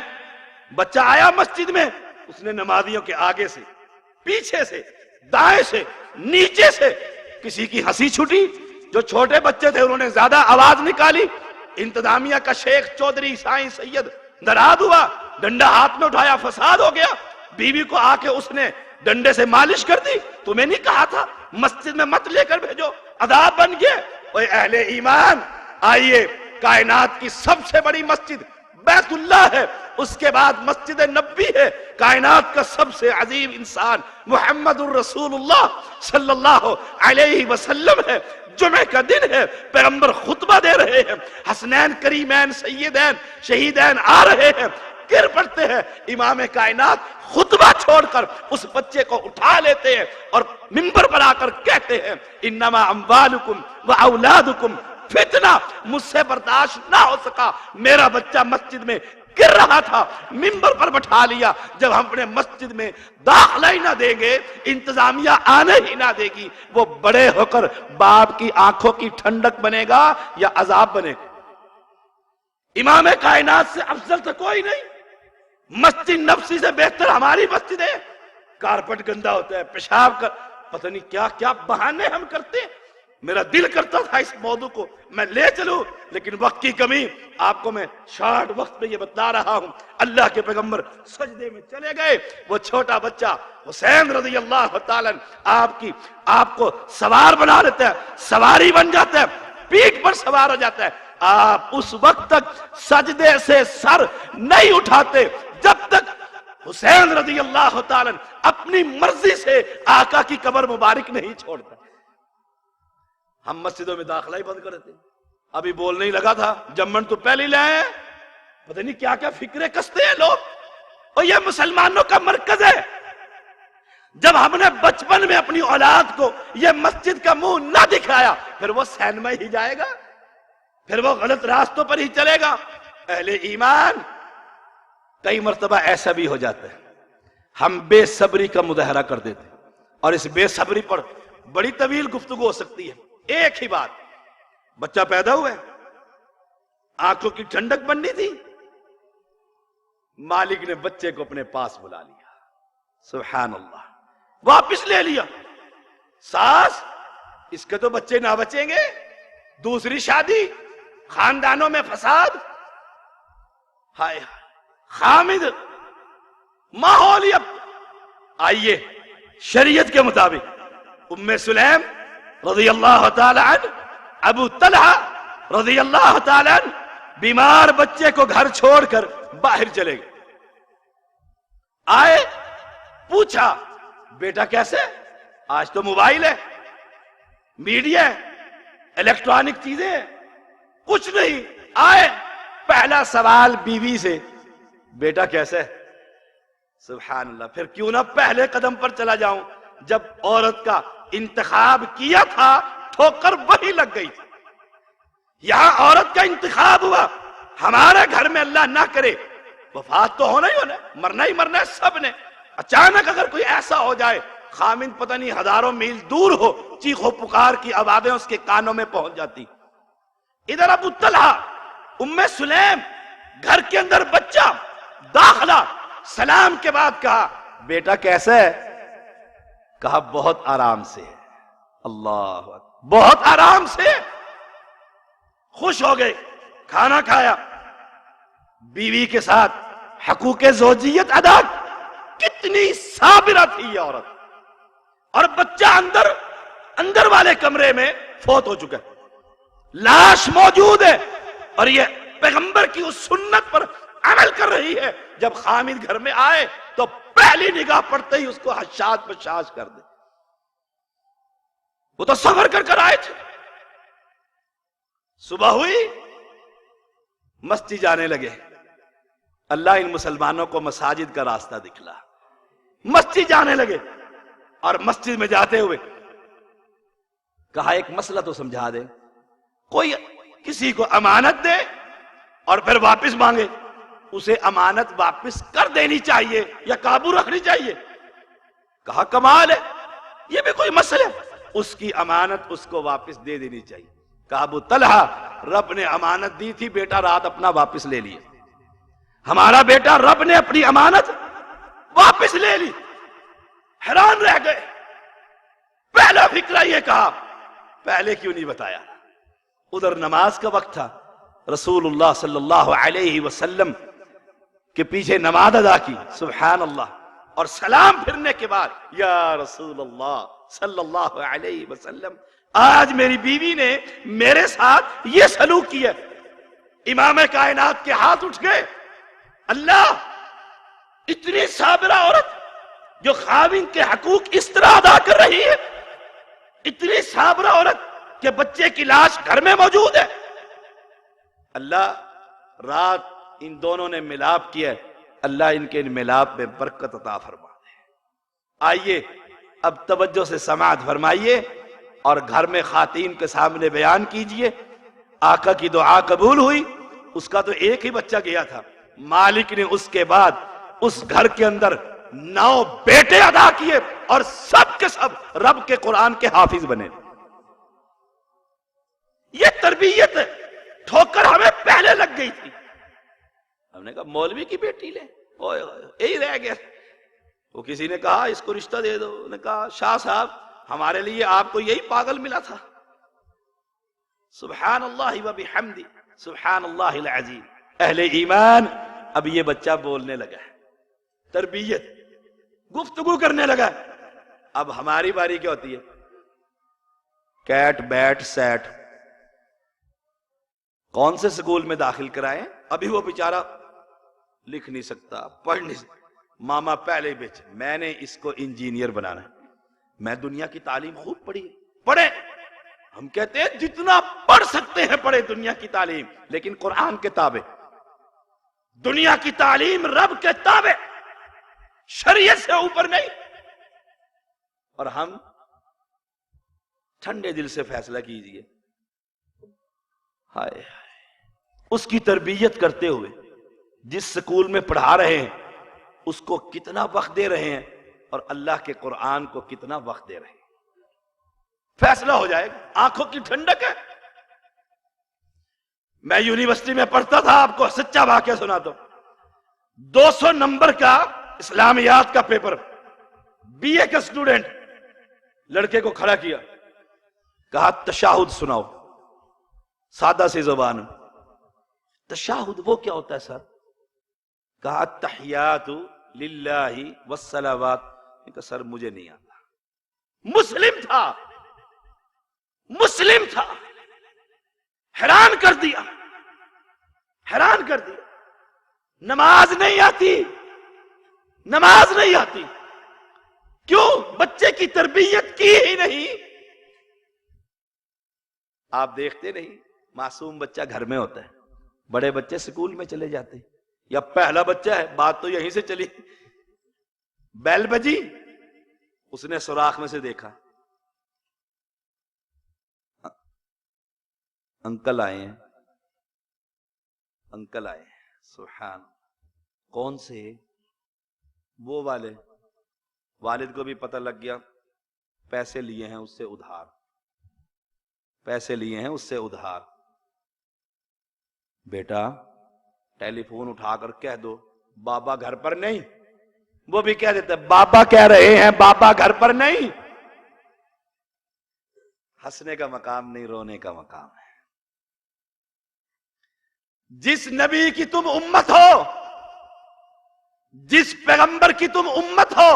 بچہ آیا مسجد میں، اس نے نمازیوں کے آگے سے، پیچھے سے، دائیں سے، نیچے سے کسی کی ہنسی چھٹی. جو چھوٹے بچے تھے انہوں نے زیادہ آواز نکالی. انتظامیہ کا شیخ چودھری سائیں سید ناراض ہوا، ڈنڈا ہاتھ میں اٹھایا، فساد ہو گیا. بیوی کو آ کے اس نے ڈنڈے سے مالش کر دی. تمہیں نہیں کہا تھا مسجد میں مت لے کر بھیجو؟ عذاب بن گئے. اوے اہل ایمان، آئیے، کائنات کی سب سے بڑی مسجد بیت اللہ ہے، اس کے بعد مسجد نبوی ہے، کائنات کا سب سے عظیم انسان محمد الرسول اللہ صلی اللہ علیہ وسلم ہے. جمعہ کا دن ہے، پیغمبر خطبہ دے رہے ہیں، حسنین کریمین سیدین شہیدین آ رہے ہیں، گر پڑتے ہیں. امام کائنات خطبہ چھوڑ کر اس بچے کو اٹھا لیتے ہیں اور منبر پر آ کر کہتے ہیں انما اموالکم و اولادکم فتنہ. مجھ سے برداشت نہ ہو سکا، میرا بچہ مسجد میں گر رہا تھا، منبر پر بٹھا لیا. جب ہم اپنے مسجد میں داخلہ ہی نہ دیں گے، انتظامیہ آنے ہی نہ دے گی، وہ بڑے ہو کر باپ کی آنکھوں کی ٹھنڈک بنے گا یا عذاب بنے گا؟ امام کائنات سے افضل تو کوئی نہیں. مسجد نبوی سے بہتر ہماری مسجد ہے. کارپٹ گندا ہوتا ہے، پیشاب کر، پتہ نہیں کیا کیا بہانے ہم کرتے ہیں. میرا دل کرتا تھا اس موضوع کو میں لے چلوں، لیکن وقت کی کمی، آپ کو میں شارٹ وقت میں یہ بتا رہا ہوں. اللہ کے پیغمبر سجدے میں چلے گئے. وہ چھوٹا بچہ حسین رضی اللہ تعالیٰ آپ کو سوار بنا لیتا ہے، سواری بن جاتا ہے، پیٹھ پر سوار ہو جاتا ہے. آپ اس وقت تک سجدے سے سر نہیں اٹھاتے جب تک حسین رضی اللہ تعالیٰ اپنی مرضی سے آقا کی قبر مبارک نہیں چھوڑتا. ہم مسجدوں میں داخلہ ہی بند کر دیتے. ابھی بولنے ہی لگا تھا، جمن تو پہلے ہی لے آئے، پتہ نہیں کیا کیا فکریں کستے ہیں لوگ. اور یہ مسلمانوں کا مرکز ہے. جب ہم نے بچپن میں اپنی اولاد کو یہ مسجد کا منہ نہ دکھایا، پھر وہ سینما ہی جائے گا، پھر وہ غلط راستوں پر ہی چلے گا. اہل ایمان، کئی مرتبہ ایسا بھی ہو جاتا ہے ہم بے صبری کا مظاہرہ کر دیتے، اور اس بے صبری پر بڑی طویل گفتگو ہو سکتی ہے. ایک ہی بات، بچہ پیدا ہوا ہے، آنکھوں کی ٹھنڈک بننی تھی، مالک نے بچے کو اپنے پاس بلا لیا، سبحان اللہ، واپس لے لیا. ساس، اس کے تو بچے نہ بچیں گے، دوسری شادی، خاندانوں میں فساد، ہائے خامد ماحولیت. آئیے شریعت کے مطابق ام سلیم رضی اللہ تعالی عنہ، ابو طلحہ رضی اللہ تعالی عنہ بیمار بچے کو گھر چھوڑ کر باہر چلے گئے. آئے، پوچھا بیٹا کیسے؟ آج تو موبائل ہے، میڈیا ہے، الیکٹرانک چیزیں ہیں، کچھ نہیں. آئے، پہلا سوال بیوی سے، بیٹا کیسے؟ سبحان اللہ. پھر کیوں نہ پہلے قدم پر چلا جاؤں. جب عورت کا انتخاب کیا تھا، ٹھوکر وہی لگ گئی تھی. یہاں عورت کا انتخاب ہوا. ہمارے گھر میں اللہ نہ کرے، وفات تو ہونا ہی ہونا، مرنا ہی مرنا ہے سب نے. اچانک اگر کوئی ایسا ہو جائے، خامند پتہ نہیں ہزاروں میل دور ہو، چیخو پکار کی آوازیں اس کے کانوں میں پہنچ جاتی. ادھر ابو طلحہ، ام سلیم، گھر کے اندر بچہ، داخلہ، سلام کے بعد کہا بیٹا کیسے ہے؟ کہا بہت آرام سے. اللہ اکبر، بہت آرام سے. خوش ہو گئے، کھانا کھایا، بیوی کے ساتھ حقوق زوجیت ادا. کتنی صابرہ تھی یہ عورت. اور بچہ اندر والے کمرے میں فوت ہو چکا ہے، لاش موجود ہے، اور یہ پیغمبر کی اس سنت پر عمل کر رہی ہے. جب خامد گھر میں آئے تو پہلی نگاہ پڑتے ہی اس کو حشاش بشاش کر دے. وہ تو سفر کر آئے تھے. صبح ہوئی، مسجد جانے لگے. اللہ ان مسلمانوں کو مساجد کا راستہ دکھلا. مسجد جانے لگے، اور مسجد میں جاتے ہوئے کہا ایک مسئلہ تو سمجھا دے. کوئی کسی کو امانت دے اور پھر واپس مانگے، اسے امانت واپس کر دینی چاہیے یا قابو رکھنی چاہیے؟ کہا کمال ہے، یہ بھی کوئی مسئلہ ہے، اس کی امانت اس کو واپس دے دینی چاہیے۔ کہا ابو طلحہ، رب نے امانت دی تھی، بیٹا رات اپنا واپس لے لیا، ہمارا بیٹا رب نے اپنی امانت واپس لے لی۔ حیران رہ گئے، پہلا فکرہ یہ کہا پہلے کیوں نہیں بتایا؟ ادھر نماز کا وقت تھا، رسول اللہ صلی اللہ علیہ وسلم کے پیچھے نماز ادا کی، سبحان اللہ، اور سلام پھرنے کے بعد یا رسول اللہ صلی اللہ علیہ وسلم، آج میری بیوی نے میرے ساتھ یہ سلوک کیا۔ امام کائنات کے ہاتھ اٹھ گئے، اللہ، اتنی صابرہ عورت جو خاوند کے حقوق اس طرح ادا کر رہی ہے، اتنی صابرہ عورت کہ بچے کی لاش گھر میں موجود ہے، اللہ رات ان دونوں نے ملاپ کیا ہے، اللہ ان کے ان ملاپ میں برکت عطا فرما دے۔ آئیے اب توجہ سے سماعت فرمائیے اور گھر میں خواتین کے سامنے بیان کیجئے۔ آقا کی دعا قبول ہوئی، اس کا تو ایک ہی بچہ گیا تھا، مالک نے اس کے بعد اس گھر کے اندر 9 بیٹے ادا کیے اور سب کے سب رب کے قرآن کے حافظ بنے۔ یہ تربیت ہے، ٹھوکر ہمیں پہلے لگ گئی تھی، ہم نے کہا مولوی کی بیٹی لے، یہی رہ گیا۔ وہ کسی نے کہا اس کو رشتہ دے دو، انہوں نے کہا شاہ صاحب ہمارے لیے آپ کو یہی پاگل ملا تھا۔ سبحان اللہ و بحمدہ، سبحان اللہ العظیم۔ اہل ایمان، اب یہ بچہ بولنے لگا ہے، تربیت، گفتگو کرنے لگا ہے۔ اب ہماری باری کیا ہوتی ہے؟ کیٹ بیٹ سیٹ، کون سے سکول میں داخل کرائیں؟ ابھی وہ بیچارہ لکھ نہیں سکتا، پڑھ نہیں سکتا، ماما پہلے بیچ، میں نے اس کو انجینئر بنانا ہے، میں دنیا کی تعلیم خوب پڑھی، پڑھے، ہم کہتے ہیں جتنا پڑھ سکتے ہیں پڑھے دنیا کی تعلیم، لیکن قرآن کے تابع، دنیا کی تعلیم رب کے تابع، شریعت سے اوپر نہیں۔ اور ہم ٹھنڈے دل سے فیصلہ کیجئے، ہائے اس کی تربیت کرتے ہوئے جس سکول میں پڑھا رہے ہیں اس کو کتنا وقت دے رہے ہیں اور اللہ کے قرآن کو کتنا وقت دے رہے ہیں، فیصلہ ہو جائے گا، آنکھوں کی ٹھنڈک ہے۔ میں یونیورسٹی میں پڑھتا تھا، آپ کو سچا واقعہ سناتا ہوں، 200 نمبر کا اسلامیات کا پیپر، بی اے کا اسٹوڈنٹ، لڑکے کو کھڑا کیا، کہا تشہد سناؤ، سادہ سی زبان میں۔ تشہد وہ کیا ہوتا ہے سر؟ کہا التحیات للہ والصلوات۔ کہا سر مجھے نہیں آتا۔ مسلم تھا، حیران کر دیا، حیران کر دیا۔ نماز نہیں آتی، کیوں؟ بچے کی تربیت کی ہی نہیں۔ آپ دیکھتے نہیں، معصوم بچہ گھر میں ہوتا ہے، بڑے بچے سکول میں چلے جاتے ہیں، یا پہلا بچہ ہے، بات تو یہیں سے چلی، بیل بجی، اس نے سوراخ میں سے دیکھا، انکل آئے ہیں، سبحان، کون سے؟ وہ والے، والد کو بھی پتہ لگ گیا، پیسے لیے ہیں اس سے ادھار، بیٹا ٹیلی فون اٹھا کر کہہ دو بابا گھر پر نہیں، وہ بھی کہہ دیتا ہے بابا کہہ رہے ہیں، بابا گھر پر نہیں۔ ہنسنے کا مقام نہیں، رونے کا مقام ہے۔ جس نبی کی تم امت ہو، جس پیغمبر کی تم امت ہو،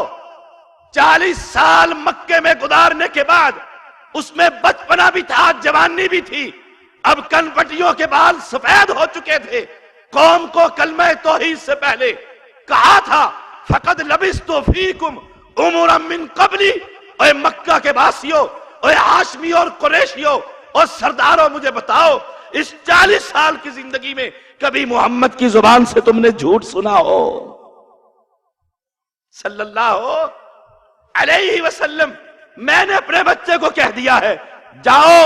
40 سال مکے میں گزارنے کے بعد اس میں بچپنا بھی تھا، جوانی بھی تھی، اب کنپٹیوں کے بال سفید ہو چکے تھے، قوم کو کلمہ توحید سے پہلے کہا تھا فقد لبثت فیکم امورا من قبلی۔ اے مکہ کے باسیوں، اے ہاشمی اور قریشیوں اور سرداروں، مجھے بتاؤ اس 40 سال کی زندگی میں کبھی محمد کی زبان سے تم نے جھوٹ سنا ہو؟ صلی اللہ علیہ وسلم۔ میں نے اپنے بچے کو کہہ دیا ہے، جاؤ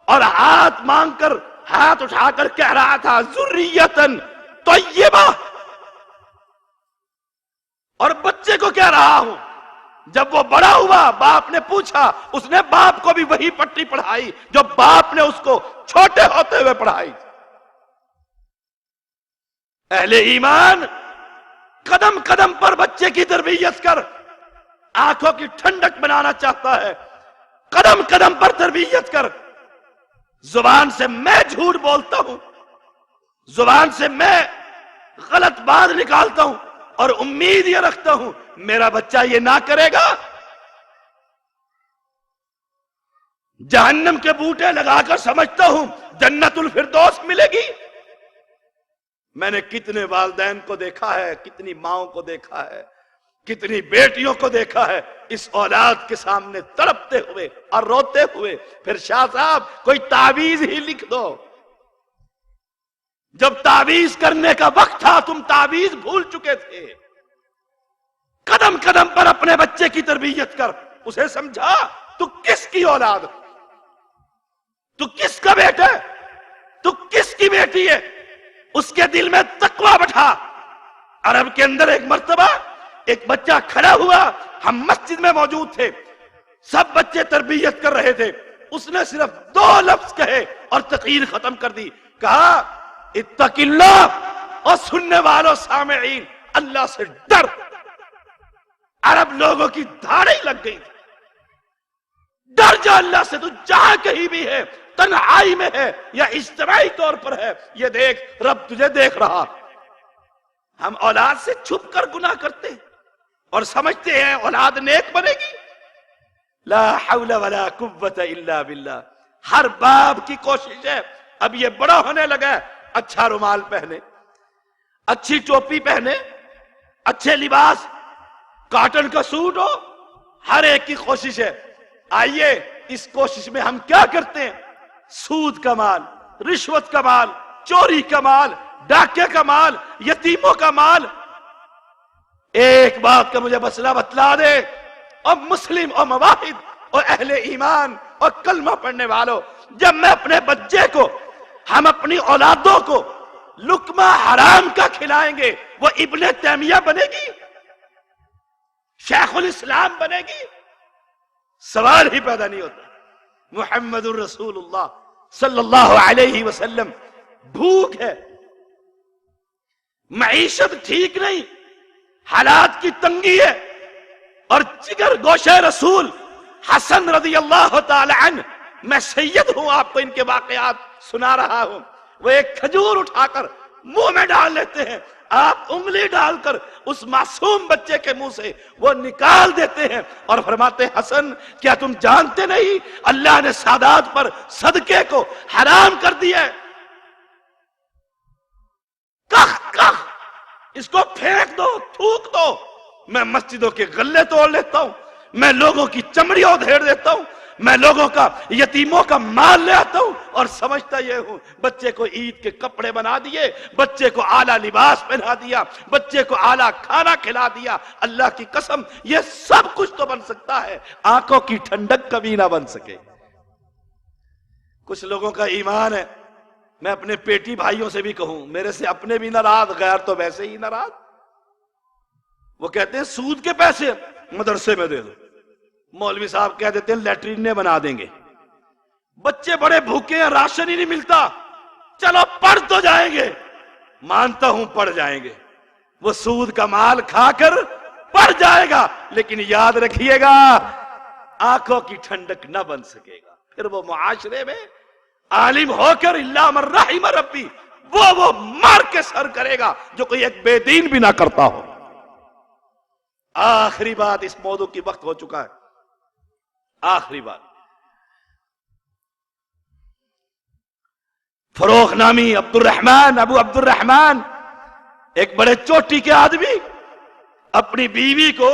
اور ہاتھ مانگ کر، ہاتھ اٹھا کر کہہ رہا تھا ذریتن طیبہ، اور بچے کو کہہ رہا ہوں. جب وہ بڑا ہوا باپ نے پوچھا، اس نے باپ کو بھی وہی پٹی پڑھائی جو باپ نے اس کو چھوٹے ہوتے ہوئے پڑھائی. اہل ایمان قدم قدم پر بچے کی تربیت کر آنکھوں کی ٹھنڈک بنانا چاہتا ہے. قدم قدم پر تربیت کر. زبان سے میں جھوٹ بولتا ہوں، زبان سے میں غلط بات نکالتا ہوں، اور امید یہ رکھتا ہوں میرا بچہ یہ نہ کرے گا. جہنم کے بوٹے لگا کر سمجھتا ہوں جنت الفردوس ملے گی. میں نے کتنے والدین کو دیکھا ہے، کتنی ماؤں کو دیکھا ہے، کتنی بیٹیوں کو دیکھا ہے اس اولاد کے سامنے تڑپتے ہوئے اور روتے ہوئے. پھر شاہ صاحب کوئی تعویذ ہی لکھ دو. جب تعویذ کرنے کا وقت تھا تم تعویذ بھول چکے تھے. قدم قدم پر اپنے بچے کی تربیت کر. اسے سمجھا تو کس کی اولاد، تو کس کا بیٹا ہے، تو کس کی بیٹی ہے. اس کے دل میں تقوی بٹھا. عرب کے اندر ایک مرتبہ ایک بچہ کھڑا ہوا، ہم مسجد میں موجود تھے، سب بچے تربیت کر رہے تھے. اس نے صرف 2 لفظ کہے اور تقریر ختم کر دی. کہا اتق اللہ، اور سننے والوں سامعین اللہ سے ڈر. عرب لوگوں کی دھاڑیں لگ گئی. ڈر جا اللہ سے، تو جہاں کہیں بھی ہے، تنہائی میں ہے یا اجتماعی طور پر ہے، یہ دیکھ رب تجھے دیکھ رہا. ہم اولاد سے چھپ کر گناہ کرتے ہیں اور سمجھتے ہیں اولاد نیک بنے گی. لا حول ولا قوت الا باللہ. ہر باپ کی کوشش ہے اب یہ بڑا ہونے لگا ہے اچھا رومال پہنے، اچھی ٹوپی پہنے، اچھے لباس، کاٹن کا سوٹ ہو. ہر ایک کی کوشش ہے. آئیے اس کوشش میں ہم کیا کرتے ہیں؟ سود کا مال، رشوت کا مال، چوری کا مال، ڈاکے کا مال، یتیموں کا مال. ایک بات کا مجھے مسئلہ بتلا دے، اور مسلم اور مواحد اور اہل ایمان اور کلمہ پڑھنے والوں، جب میں اپنے بچے کو، ہم اپنی اولادوں کو لقمہ حرام کا کھلائیں گے، وہ ابن تیمیہ بنے گی، شیخ الاسلام بنے گی؟ سوال ہی پیدا نہیں ہوتا. محمد الرسول اللہ صلی اللہ علیہ وسلم. بھوک ہے، معیشت ٹھیک نہیں، حالات کی تنگی ہے، اور جگر گوشہ رسول حسن رضی اللہ تعالی عنہ، میں سید ہوں، آپ کو ان کے واقعات سنا رہا ہوں. وہ ایک کھجور اٹھا کر منہ میں ڈال لیتے ہیں، آپ انگلی ڈال کر اس معصوم بچے کے منہ سے وہ نکال دیتے ہیں اور فرماتے ہیں حسن کیا تم جانتے نہیں اللہ نے سادات پر صدقے کو حرام کر دیا ہے؟ کخ کخ، اس کو پھینک دو، تھوک دو. میں مسجدوں کے غلے توڑ لیتا ہوں، میں لوگوں کی چمڑی ادھیڑ دیتا ہوں، میں لوگوں کا یتیموں کا مال لے آتا ہوں، اور سمجھتا یہ ہوں بچے کو عید کے کپڑے بنا دیے، بچے کو اعلیٰ لباس پہنا دیا، بچے کو اعلیٰ کھانا کھلا دیا. اللہ کی قسم یہ سب کچھ تو بن سکتا ہے، آنکھوں کی ٹھنڈک کبھی نہ بن سکے. کچھ لوگوں کا ایمان ہے، میں اپنے پیٹی بھائیوں سے بھی کہوں، میرے سے اپنے بھی ناراض، غیر تو ویسے ہی ناراض. وہ کہتے ہیں سود کے پیسے مدرسے میں دے دو، مولوی صاحب کہہ دیتے ہیں لیٹرین بنا دیں گے. بچے بڑے بھوکے ہیں، راشن ہی نہیں ملتا، چلو پڑھ تو جائیں گے. مانتا ہوں پڑھ جائیں گے، وہ سود کا مال کھا کر پڑھ جائے گا، لیکن یاد رکھیے گا آنکھوں کی ٹھنڈک نہ بن سکے گا. پھر وہ معاشرے میں عالم ہو کر اللہ من رحم ربی وہ مار کے سر کرے گا جو کوئی ایک بے دین بھی نہ کرتا ہو. آخری بات، اس موضوع کی وقت ہو چکا ہے، آخری بات. فروخ نامی ابو عبد الرحمن ایک بڑے چوٹی کے آدمی اپنی بیوی کو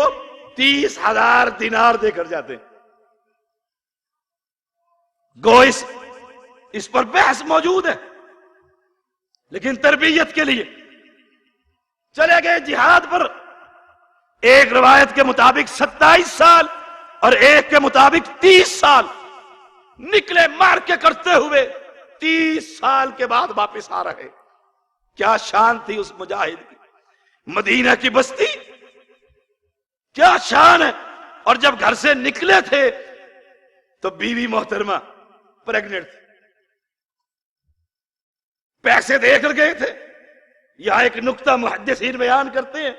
30,000 دینار دے کر جاتے. گو اس پر بحث موجود ہے، لیکن تربیت کے لیے چلے گئے جہاد پر. ایک روایت کے مطابق 27 سال اور ایک کے مطابق 30 سال. نکلے مار کے کرتے ہوئے 30 سال کے بعد واپس آ رہے. کیا شان تھی اس مجاہد کی. مدینہ کی بستی کیا شان ہے. اور جب گھر سے نکلے تھے تو بیوی محترمہ پریگننٹ تھی. پیسے دے کر گئے تھے. یہاں ایک نکتہ محدثین بیان کرتے ہیں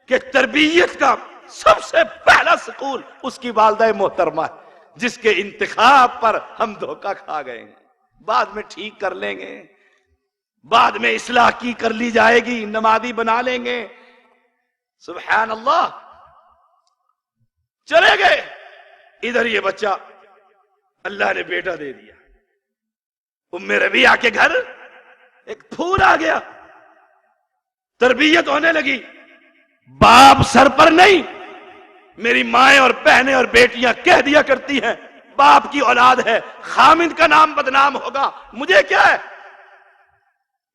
کہ تربیت کا سب سے پہلا سکول اس کی والدہ محترمہ ہے، جس کے انتخاب پر ہم دھوکہ کھا گئے ہیں. بعد میں ٹھیک کر لیں گے، بعد میں اصلاح کی کر لی جائے گی، نمازی بنا لیں گے. سبحان اللہ. چلے گئے. ادھر یہ بچہ اللہ نے بیٹا دے دیا. ام ربیعہ کے گھر ایک پھول آ گیا. تربیت ہونے لگی. باپ سر پر نہیں. میری مائیں اور بہنیں اور بیٹیاں کہہ دیا کرتی ہیں باپ کی اولاد ہے، خامد کا نام بدنام ہوگا. مجھے کیا ہے؟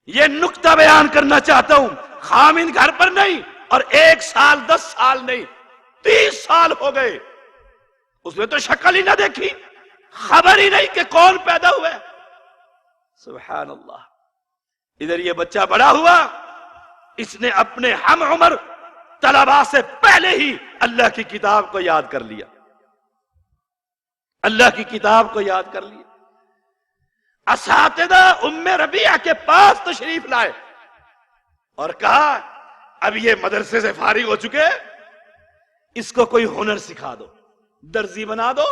یہ نکتہ بیان کرنا چاہتا ہوں. خامد گھر پر نہیں، اور 1 سال 10 سال نہیں، 30 سال ہو گئے. اس نے تو شکل ہی نہ دیکھی، خبر ہی نہیں کہ کون پیدا ہوا ہے. سبحان اللہ. ادھر یہ بچہ بڑا ہوا. اس نے اپنے ہم عمر طلباء سے پہلے ہی اللہ کی کتاب کو یاد کر لیا. اللہ کی کتاب کو یاد کر لیا. اساتذہ ام ربیعہ کے پاس تشریف لائے اور کہا اب یہ مدرسے سے فارغ ہو چکے، اس کو کوئی ہنر سکھا دو. درزی بنا دو.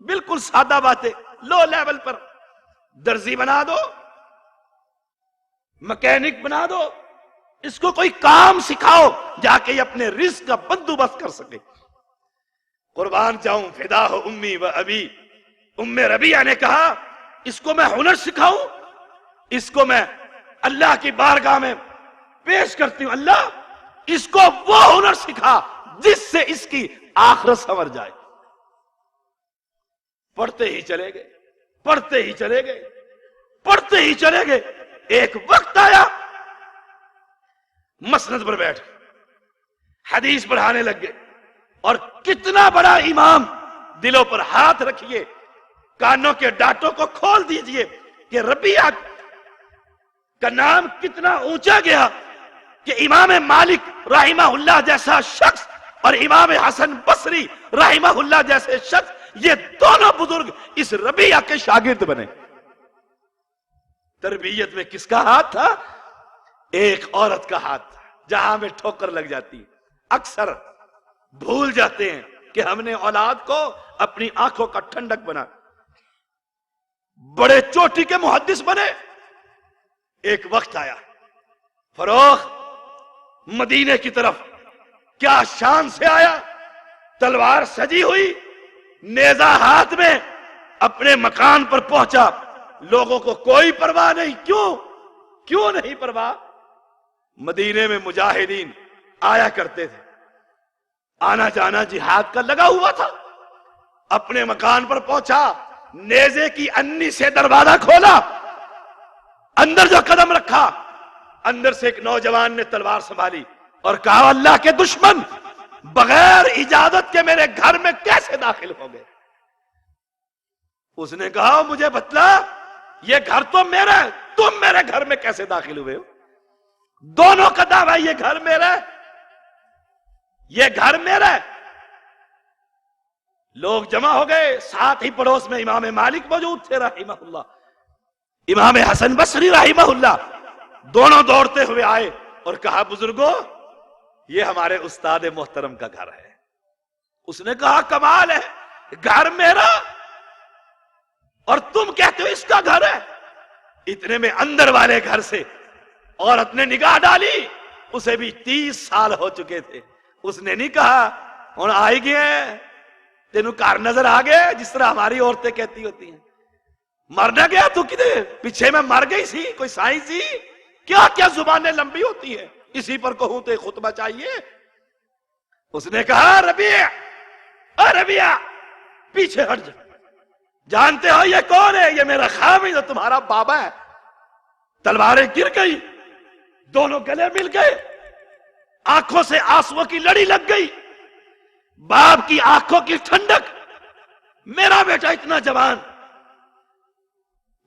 بالکل سادہ باتیں، لو لیول پر. درزی بنا دو، مکینک بنا دو. اس کو کوئی کام سکھاؤ جا کے یہ اپنے رزق کا بندوبست کر سکے. قربان جاؤں فدا ہو امی و ابی. ام ربیعہ نے کہا اس کو میں ہنر سکھاؤں، اس کو میں اللہ کی بارگاہ میں پیش کرتی ہوں. اللہ اس کو وہ ہنر سکھا جس سے اس کی آخرت سنور جائے. پڑھتے ہی چلے گئے، پڑھتے ہی چلے گئے، پڑھتے ہی چلے گئے. ایک وقت آیا مسند پر بیٹھ حدیث پڑھانے لگ گئے. اور کتنا بڑا امام. دلوں پر ہاتھ رکھیے، کانوں کے ڈاٹوں کو کھول دیجئے کہ ربیعہ کا نام کتنا اونچا گیا کہ امام مالک رحمہ اللہ جیسا شخص اور امام حسن بصری رحمہ اللہ جیسے شخص، یہ دونوں بزرگ اس ربیعہ کے شاگرد بنے. تربیت میں کس کا ہاتھ تھا؟ ایک عورت کا ہاتھ تھا. جہاں میں ٹھوکر لگ جاتی. اکثر بھول جاتے ہیں کہ ہم نے اولاد کو اپنی آنکھوں کا ٹھنڈک بنا. بڑے چوٹی کے محدث بنے. ایک وقت آیا فروخ مدینے کی طرف کیا شان سے آیا. تلوار سجی ہوئی، نیزہ ہاتھ میں، اپنے مکان پر پہنچا. لوگوں کو کوئی پرواہ نہیں. کیوں نہیں پرواہ؟ مدینے میں مجاہدین آیا کرتے تھے. آنا جانا جہاد کا لگا ہوا تھا. اپنے مکان پر پہنچا، نیزے کی انی سے دروازہ کھولا، اندر جو قدم رکھا، اندر سے ایک نوجوان نے تلوار سنبھالی اور کہا اللہ کے دشمن بغیر اجازت کے میرے گھر میں کیسے داخل ہو گئے؟ اس نے کہا مجھے بتلا، یہ گھر تو میرا ہے، تم میرے گھر میں کیسے داخل ہوئے ہو؟ دونوں کا دعویٰ یہ گھر میرا ہے، یہ گھر میرا ہے. لوگ جمع ہو گئے. ساتھ ہی پڑوس میں امام مالک موجود تھے رحمہ اللہ، امام حسن بصری رحمہ اللہ. دونوں دوڑتے ہوئے آئے اور کہا بزرگوں یہ ہمارے استاد محترم کا گھر ہے. اس نے کہا کمال ہے، گھر میرا اور تم کہتے ہو اس کا گھر ہے. اتنے میں اندر والے گھر سے عورت نے نگاہ ڈالی. اسے بھی 30 سال ہو چکے تھے. اس نے نہیں کہا ہن آئی گئے تینوں کار نظر آ گئے، جس طرح ہماری عورتیں کہتی ہوتی ہیں. مرنا گیا تو کدھر پیچھے میں مر گئی سی، کوئی سائنس سی کیا کیا زبانیں لمبی ہوتی ہیں، اسی پر کہوں تو خطبہ چاہیے. اس نے کہا ربیعہ پیچھے ہٹ جا. جانتے ہو یہ کون ہے؟ یہ میرا خامد اور تمہارا بابا ہے. تلواریں گر گئی، دونوں گلے مل گئے، آنکھوں سے آنسو کی لڑی لگ گئی. باپ کی آنکھوں کی ٹھنڈک، میرا بیٹا اتنا جوان